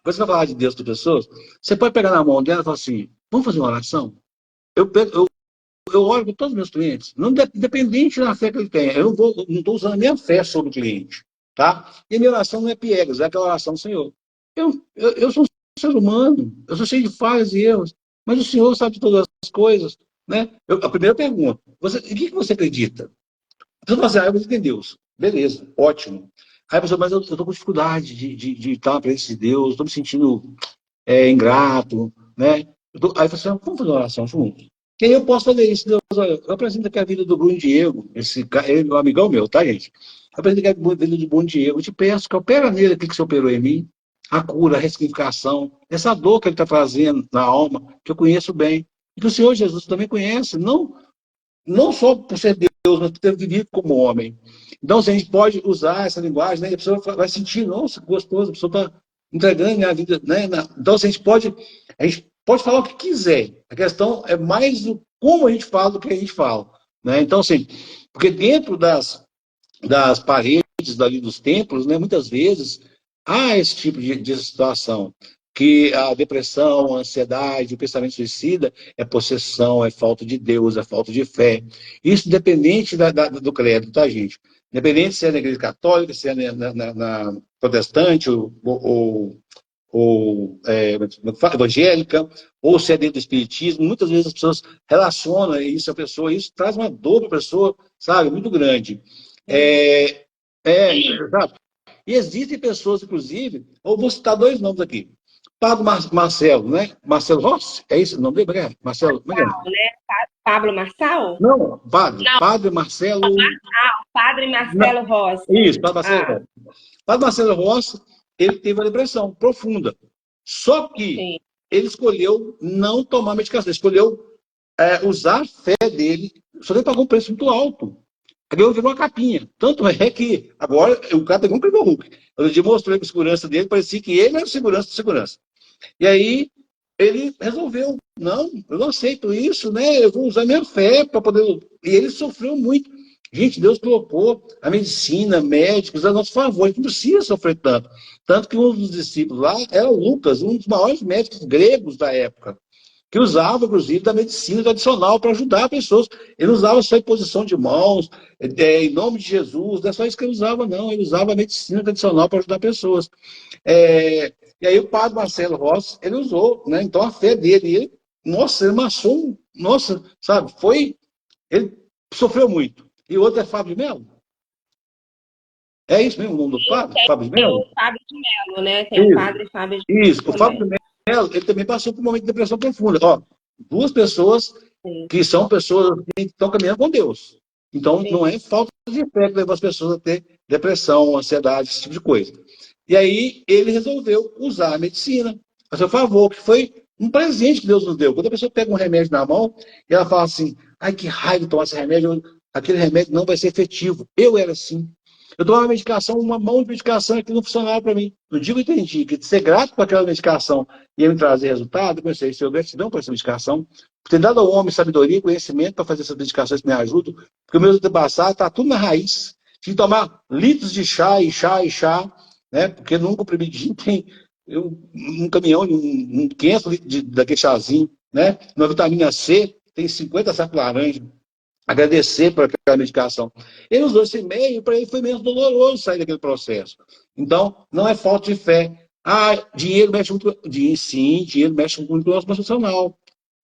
você vai falar de Deus para pessoas, você pode pegar na mão dela e falar assim, vamos fazer uma oração? Eu oro com todos os meus clientes, não independente da fé que ele tenha. Eu não estou usando a minha fé sobre o cliente. Tá? E a minha oração não é piegas, é aquela oração do Senhor. Eu sou um ser humano, eu sou cheio de falhas e erros, mas o Senhor sabe de todas as coisas. Né? A primeira pergunta, em que você acredita? Você fala assim, eu acredito em Deus. Beleza, ótimo. Aí a pessoa, mas eu estou com dificuldade de estar na presença de Deus, estou me sentindo ingrato, né? Aí você fala assim, vamos fazer uma oração juntos? E aí eu posso fazer isso. Deus, olha, eu apresento aqui a vida do Bruno Diego, ele é um amigão meu, tá, gente? Eu apresento aqui a vida do Bruno Diego, eu te peço que opera nele aquilo que você operou em mim, a cura, a ressignificação, essa dor que ele está trazendo na alma, que eu conheço bem, e que o Senhor Jesus também conhece, não só por ser Deus, mas por ter vivido como homem. Então, se a gente pode usar essa linguagem, né, a pessoa vai sentir, nossa, que gostoso, a pessoa está entregando a vida. Né, então, se a gente pode falar o que quiser. A questão é mais o como a gente fala do que a gente fala. Né? Então, assim, porque dentro das paredes dali dos templos, né, muitas vezes há esse tipo de situação, que a depressão, a ansiedade, o pensamento suicida é possessão, é falta de Deus, é falta de fé. Isso independente do credo, tá, gente? Independente se é na igreja católica, se é na protestante ou evangélica, ou se é dentro do espiritismo, muitas vezes as pessoas relacionam isso à pessoa, isso traz uma dor para a pessoa, sabe, muito grande. Sabe? E existem pessoas, inclusive, eu vou citar dois nomes aqui. Padre Marcelo, né? Marcelo Rossi, é isso o nome dele? Marcelo, como é que é? Pablo Marçal? Não, Não, Padre Marcelo. Padre Não, Marcelo Rossi. isso, Padre Marcelo Rossi. Padre Marcelo Rossi, ele teve uma depressão profunda. Só que Sim. ele escolheu não tomar medicação, ele escolheu usar a fé dele, só ele pagou um preço muito alto. Ele virou uma capinha. Tanto é que agora o cara pegou um primo Hulk. Quando ele mostrou a segurança dele, parecia que ele era o segurança de segurança. E aí ele resolveu, não, eu não aceito isso, né? Eu vou usar minha fé para poder. E ele sofreu muito. Gente, Deus colocou a medicina, médicos a nosso favor, a gente não precisa sofrer tanto. Tanto que um dos discípulos lá era o Lucas, um dos maiores médicos gregos da época, que usava, inclusive, da medicina tradicional para ajudar pessoas. Ele usava só imposição de mãos, em nome de Jesus, não é só isso que ele usava, não. Ele usava a medicina tradicional para ajudar pessoas. E aí o padre Marcelo Rossi, ele usou, né? Então a fé dele, nossa, ele amassou, nossa, sabe, ele sofreu muito. E o outro é Fábio de Mello. É isso mesmo o nome do padre? Fábio de Mello? Tem o Fábio de Mello, né? Tem o padre Fábio de Mello. Isso, o Fábio de Mello, ele também passou por um momento de depressão profunda. Ó, duas pessoas que são pessoas que estão caminhando com Deus. Então, não é falta de fé que leva as pessoas a ter depressão, ansiedade, esse tipo de coisa. E aí, ele resolveu usar a medicina a seu favor, que foi um presente que Deus nos deu. Quando a pessoa pega um remédio na mão e ela fala assim, ai, que raiva de tomar esse remédio, aquele remédio não vai ser efetivo. Eu era assim. Eu tomava medicação, uma mão de medicação que não funcionava para mim. No dia que eu entendi que ser grato por aquela medicação ia me trazer resultado, eu pensei, se eu gratidão por essa medicação, por ter dado ao homem sabedoria e conhecimento para fazer essas medicações que me ajudam, porque o meu antepassado está tudo na raiz. Tinha que tomar litros de chá e chá e chá, né? Porque num comprimidinho tem um caminhão, um 500 litros daquele chazinho, né? Uma vitamina C, tem 50 sacos de laranja. Agradecer por aquela medicação. Ele usou esse meio, para ele foi menos doloroso sair daquele processo. Então, não é falta de fé. Dinheiro mexe muito. Sim, dinheiro mexe muito com o nosso emocional.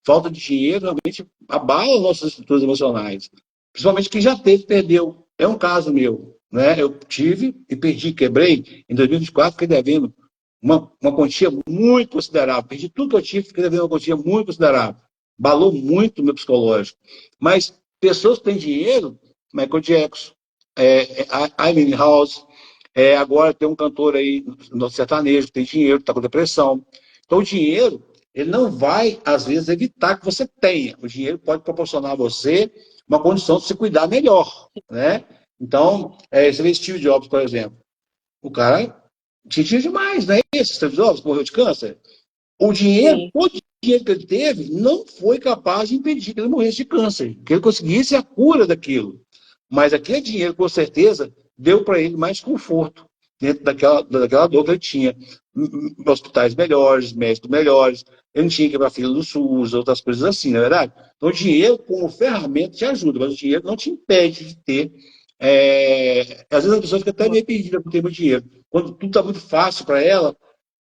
Falta de dinheiro realmente abala as nossas estruturas emocionais. Principalmente quem já teve, perdeu. É um caso meu. Né? Eu tive e perdi, quebrei. Em 2024, fiquei devendo uma quantia muito considerável. Perdi tudo que eu tive, fiquei devendo uma quantia muito considerável. Balou muito o meu psicológico. Mas pessoas que têm dinheiro, Michael Jackson, Amy House, agora tem um cantor aí no sertanejo que tem dinheiro, está com depressão. Então o dinheiro, ele não vai, às vezes, evitar que você tenha. O dinheiro pode proporcionar a você uma condição de se cuidar melhor, né? Então, você vê Steve Jobs, por exemplo. O cara tinha demais, não é esse Steve Jobs que morreu de câncer? O dinheiro, Sim, todo o dinheiro que ele teve, não foi capaz de impedir que ele morresse de câncer, que ele conseguisse a cura daquilo. Mas aquele dinheiro, com certeza, deu para ele mais conforto dentro daquela dor que ele tinha. Hospitais melhores, médicos melhores, ele não tinha que ir para a fila do SUS, outras coisas assim, não é verdade? Então, o dinheiro, como ferramenta, te ajuda, mas o dinheiro não te impede de ter. Às vezes, as pessoas ficam até meio perdidas por ter muito dinheiro. Quando tudo está muito fácil para ela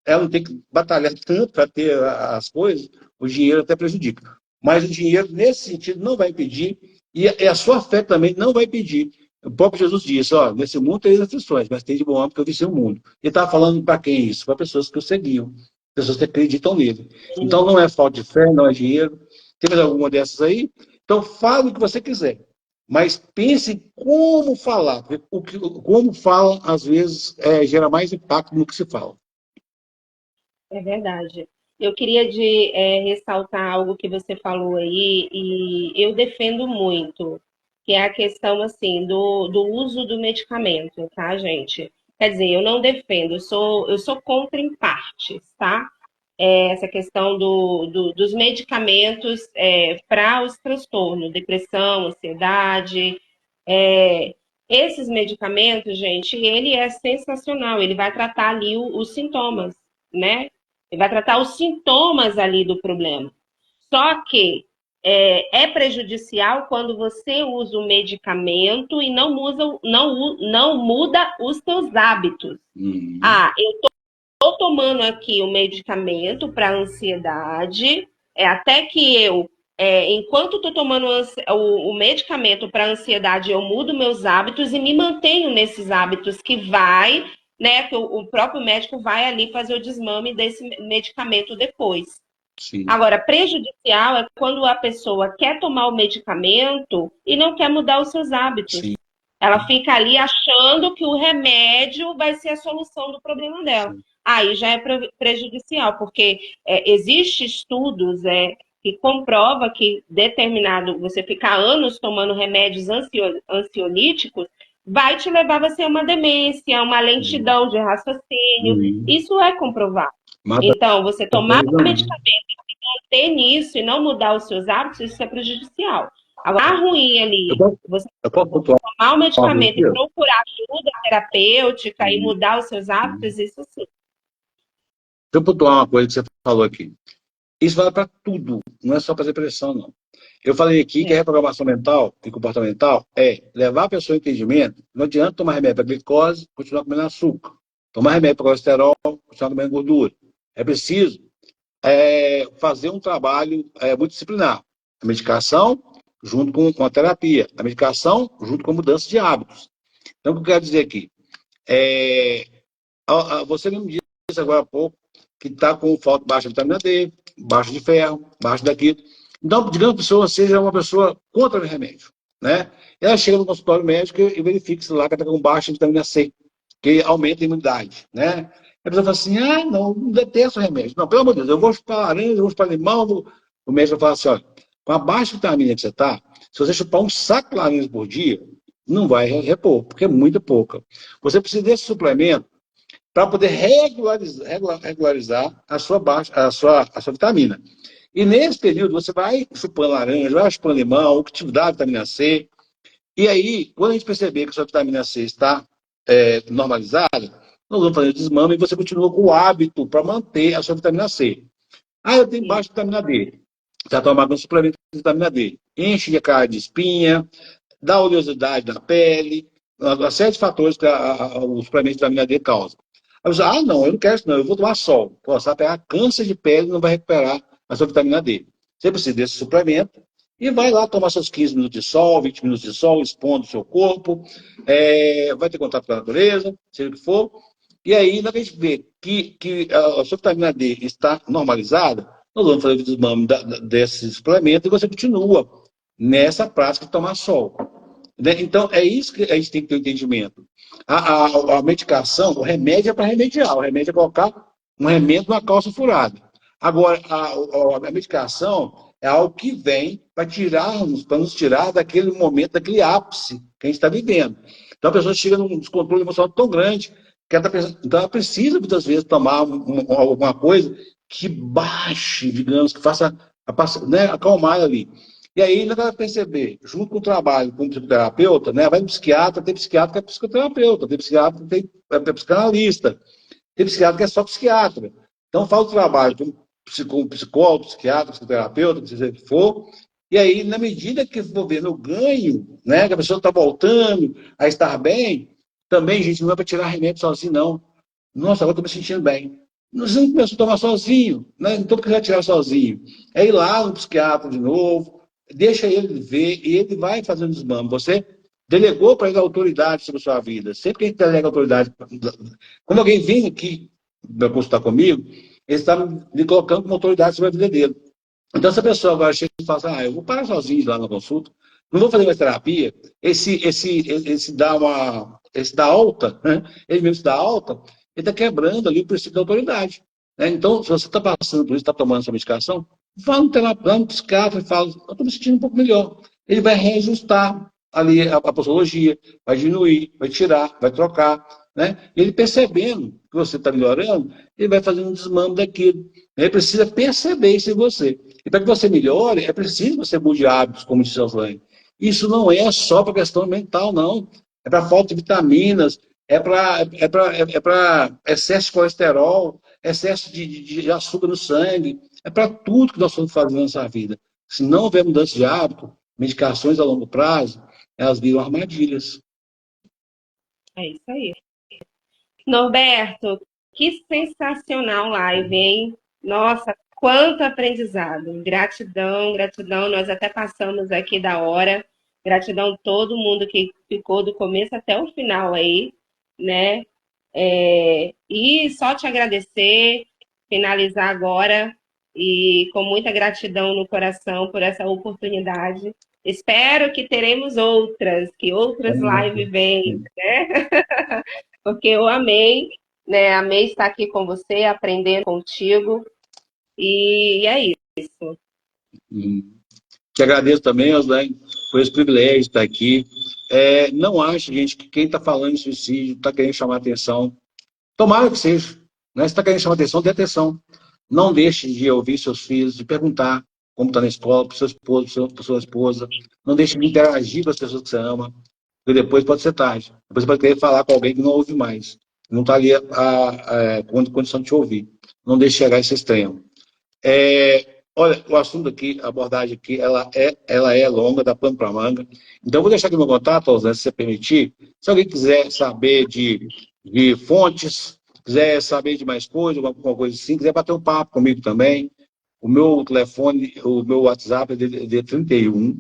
não tem que batalhar tanto para ter as coisas, o dinheiro até prejudica. Mas o dinheiro, nesse sentido, não vai impedir, e a sua fé também não vai impedir. O próprio Jesus disse, ó, nesse mundo tem aflições, mas tem de bom ânimo que eu venci o mundo. Ele estava falando para quem isso? Para pessoas que o seguiam, pessoas que acreditam nele. Então não é falta de fé, não é dinheiro. Tem mais alguma dessas aí? Então fale o que você quiser. Mas pense como falar. Como fala, às vezes, gera mais impacto no que se fala. é verdade. Eu queria ressaltar algo que você falou aí, e eu defendo muito, que é a questão assim do uso do medicamento, tá, gente? Quer dizer, eu não defendo, eu sou contra em partes, tá? Essa questão dos medicamentos para os transtornos, depressão, ansiedade. é, Esses medicamentos, gente, ele é sensacional, ele vai tratar ali os sintomas, né? Ele vai tratar os sintomas ali do problema. Só que é prejudicial quando você usa o medicamento e não muda os seus hábitos. Uhum. Ah, eu estou tomando aqui o medicamento para ansiedade, até que enquanto estou tomando o medicamento para ansiedade, eu mudo meus hábitos e me mantenho nesses hábitos que vai, né, que o próprio médico vai ali fazer o desmame desse medicamento depois. Sim, Agora, prejudicial é quando a pessoa quer tomar o medicamento e não quer mudar os seus hábitos. sim, Ela fica ali achando que o remédio vai ser a solução do problema dela. sim. Aí já é prejudicial, porque existe estudos que comprova que determinado, você ficar anos tomando remédios ansiolíticos, vai te levar a ser uma demência, uma Uhum. lentidão de raciocínio. Uhum. Isso é comprovado. Mata Então, você a tomar coisa, não. medicamento ter nisso e não mudar os seus hábitos, isso é prejudicial. Agora, a ruim Eu ali, posso, você eu posso pontuar tomar o uma coisa medicamento e aqui? procurar ajuda terapêutica e Uhum. mudar os seus Uhum. hábitos, isso sim. Deixa eu pontuar uma coisa que você falou aqui. Isso vale para tudo, não é só para depressão, não. Eu falei aqui que a É, reprogramação mental e comportamental é levar a pessoa ao entendimento. Não adianta tomar remédio para glicose e continuar comendo açúcar. Tomar remédio para colesterol, continuar comendo gordura. É preciso fazer um trabalho muito disciplinar. A medicação junto com a terapia. A medicação junto com a mudança de hábitos. Então, o que eu quero dizer aqui? É, você mesmo disse agora há pouco que está com falta baixa de vitamina D, baixa de ferro, baixa daquilo. Então, digamos que a pessoa seja uma pessoa contra o remédio, né? Ela chega no consultório médico e verifica lá que está com baixa de vitamina C, que aumenta a imunidade, né? A pessoa fala assim, não detesto o remédio. Não, pelo amor de Deus, eu vou chupar laranja, eu vou chupar limão. O médico vai falar assim, olha, com a baixa vitamina que você está, se você chupar um saco de laranja por dia, não vai repor, porque é muito pouca. Você precisa desse suplemento para poder regularizar a sua vitamina. E nesse período, você vai chupando laranja, vai chupando limão, o que te dá a vitamina C. E aí, quando a gente perceber que a sua vitamina C está normalizada, nós vamos fazer o desmame e você continua com o hábito para manter a sua vitamina C. Eu tenho sim. baixa vitamina D. Você vai tomar um suplemento de vitamina D. Enche a cara de espinha, dá oleosidade na pele, uma série de fatores que o suplemento de vitamina D causa. Aí você, não, eu não quero isso não, eu vou tomar sol. Pô, você vai pegar câncer de pele e não vai recuperar a sua vitamina D. Você precisa desse suplemento e vai lá tomar seus 15 minutos de sol, 20 minutos de sol, expondo o seu corpo, vai ter contato com a natureza, seja o que for. E aí, na vez de ver que a sua vitamina D está normalizada, nós vamos fazer o desmame desse suplemento e você continua nessa prática de tomar sol. Né? Então, é isso que a gente tem que ter o entendimento. A medicação, o remédio é para remediar, o remédio é colocar um remédio numa calça furada. Agora, a medicação é algo que vem para nos tirar daquele momento, daquele ápice que a gente está vivendo. Então a pessoa chega num descontrole emocional tão grande que então ela precisa, muitas vezes, tomar alguma coisa que baixe, digamos, que faça, né, acalmar ali. E aí, ela vai perceber, junto com o trabalho com o psicoterapeuta, né, vai no psiquiatra, tem psiquiatra que é psicoterapeuta, tem psiquiatra que é psicanalista, tem psiquiatra que é só psiquiatra. Então, faz o trabalho com psicólogo, psiquiatra, psicoterapeuta, seja o que for, e aí, na medida que for vendo o ganho, né, que a pessoa está voltando a estar bem, também, gente, não é para tirar remédio sozinho, não. Nossa, agora estou me sentindo bem. Você não começou a tomar sozinho, né? Então, por que vai tirar sozinho? É ir lá no psiquiatra de novo, deixa ele ver, e ele vai fazendo desmame. Você delegou para ele a autoridade sobre a sua vida. Sempre que a gente delega a autoridade, quando alguém vem aqui para consultar comigo, ele está me colocando como autoridade sobre a vida dele. Então, se a pessoa agora chega e fala assim, eu vou parar sozinho lá na consulta, não vou fazer mais terapia, esse dá alta, né? Ele mesmo se dá alta, ele está quebrando ali o princípio da autoridade. Né? Então, se você está passando por isso, está tomando essa medicação, vá no terapeuta, no psiquiatra e fala, eu estou me sentindo um pouco melhor. Ele vai reajustar ali a posologia, vai diminuir, vai tirar, vai trocar. Né? Ele percebendo que você está melhorando, ele vai fazendo um desmame daquilo. Ele precisa perceber isso em você. E para que você melhore, é preciso que você mude hábitos, como disse a Osane. Isso não é só para questão mental, não. É para falta de vitaminas, para excesso de colesterol, excesso de açúcar no sangue. É para tudo que nós estamos fazendo na nossa vida. Se não houver mudança de hábito, medicações a longo prazo, elas viram armadilhas. É isso aí. Norberto, que sensacional live, hein? Nossa, quanto aprendizado. Gratidão, gratidão. Nós até passamos aqui da hora. Gratidão a todo mundo que ficou do começo até o final aí, né? E só te agradecer, finalizar agora e com muita gratidão no coração por essa oportunidade. Espero que teremos outras, que outras lives venham, né? Porque eu amei, né? Amei estar aqui com você, aprendendo contigo. E é isso. Te agradeço também, Oslan, por esse privilégio de estar aqui. Não acho, gente, que quem está falando em suicídio está querendo chamar atenção. Tomara que seja. Né? Se está querendo chamar atenção, dê atenção. Não deixe de ouvir seus filhos, de perguntar como está na escola, para o seu esposo, para sua esposa. Não deixe de interagir com as pessoas que você ama, porque depois pode ser tarde. Depois você pode querer falar com alguém que não ouve mais. Não está ali com condição de te ouvir. Não deixe chegar a esse extremo. Olha, o assunto aqui, a abordagem aqui, ela é longa, dá pano para manga. Então, eu vou deixar aqui meu contato, Osana, se você permitir. Se alguém quiser saber de fontes, quiser saber de mais coisa, alguma coisa assim, quiser bater um papo comigo também, o meu telefone, o meu WhatsApp é DDD 31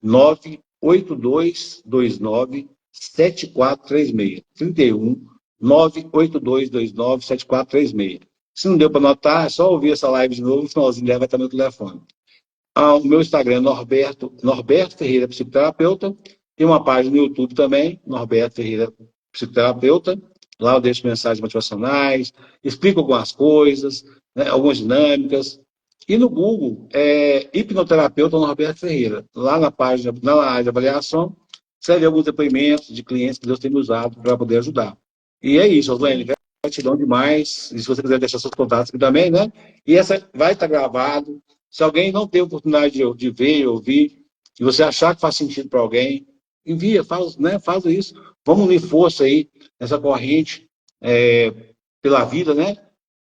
98229 7436. 31 98229 7436. Se não deu para anotar, é só ouvir essa live de novo, no finalzinho dela vai estar no telefone. O meu Instagram é Norberto Ferreira, psicoterapeuta. Tem uma página no YouTube também, Norberto Ferreira, psicoterapeuta. Lá eu deixo mensagens motivacionais, explico algumas coisas, né, algumas dinâmicas. E no Google, hipnoterapeuta Norberto Ferreira. Lá na página, na área de avaliação, você vai ver alguns depoimentos de clientes que Deus tem me usado para poder ajudar. E é isso, Oswene. Gratidão demais. E se você quiser deixar seus contatos aqui também, né? E essa vai estar gravado. Se alguém não tem oportunidade de ver e ouvir, e você achar que faz sentido para alguém, envia, faz isso. Vamos unir força aí nessa corrente pela vida, né?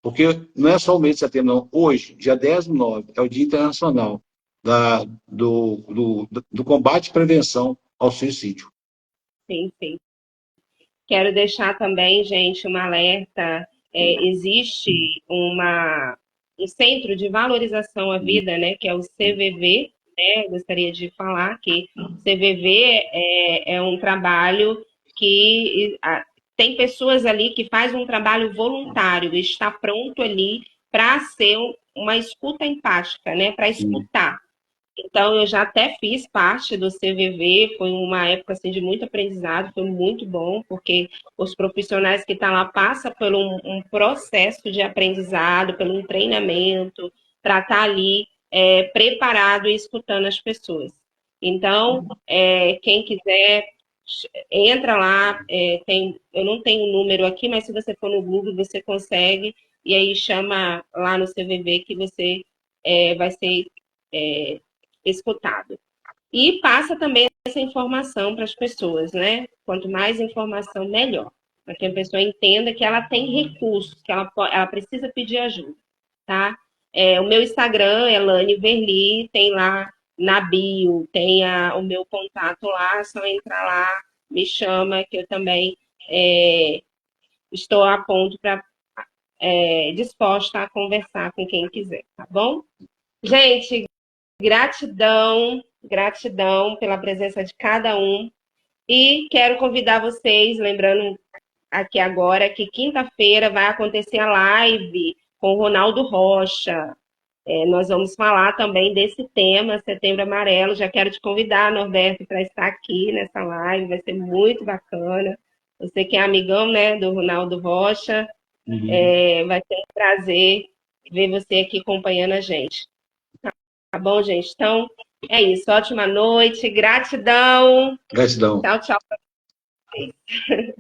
Porque não é só o mês de setembro, não. Hoje, dia 10/9, é o Dia Internacional do Combate e Prevenção ao Suicídio. Sim, sim. Quero deixar também, gente, um alerta. Existe um centro de valorização à vida, né, que é o CVV, né? Gostaria de falar que o CVV é um trabalho que tem pessoas ali que faz um trabalho voluntário, está pronto ali para ser uma escuta empática, né, para escutar. Então, eu já até fiz parte do CVV, foi uma época assim, de muito aprendizado, foi muito bom, porque os profissionais que estão lá passam por um processo de aprendizado, pelo um treinamento, para estar ali preparado e escutando as pessoas. Então, quem quiser, entra lá, eu não tenho o número aqui, mas se você for no Google, você consegue, e aí chama lá no CVV que você vai ser escutado. E passa também essa informação para as pessoas, né? Quanto mais informação, melhor. Para que a pessoa entenda que ela tem recursos, que ela precisa pedir ajuda, tá? O meu Instagram é Lani Verli, tem lá na bio, tem o meu contato lá, é só entrar lá, me chama, que eu também estou a ponto para disposta a conversar com quem quiser, tá bom? Gente, gratidão, gratidão pela presença de cada um. E quero convidar vocês, lembrando aqui agora, que quinta-feira vai acontecer a live com o Ronaldo Rocha. Nós vamos falar também desse tema, Setembro Amarelo. Já quero te convidar, Norberto, para estar aqui nessa live, vai ser muito bacana. Você que é amigão, né, do Ronaldo Rocha, vai ser um prazer ver você aqui acompanhando a gente. Tá bom, gente? Então, é isso. Ótima noite. Gratidão. Gratidão. Tchau, tchau pra vocês.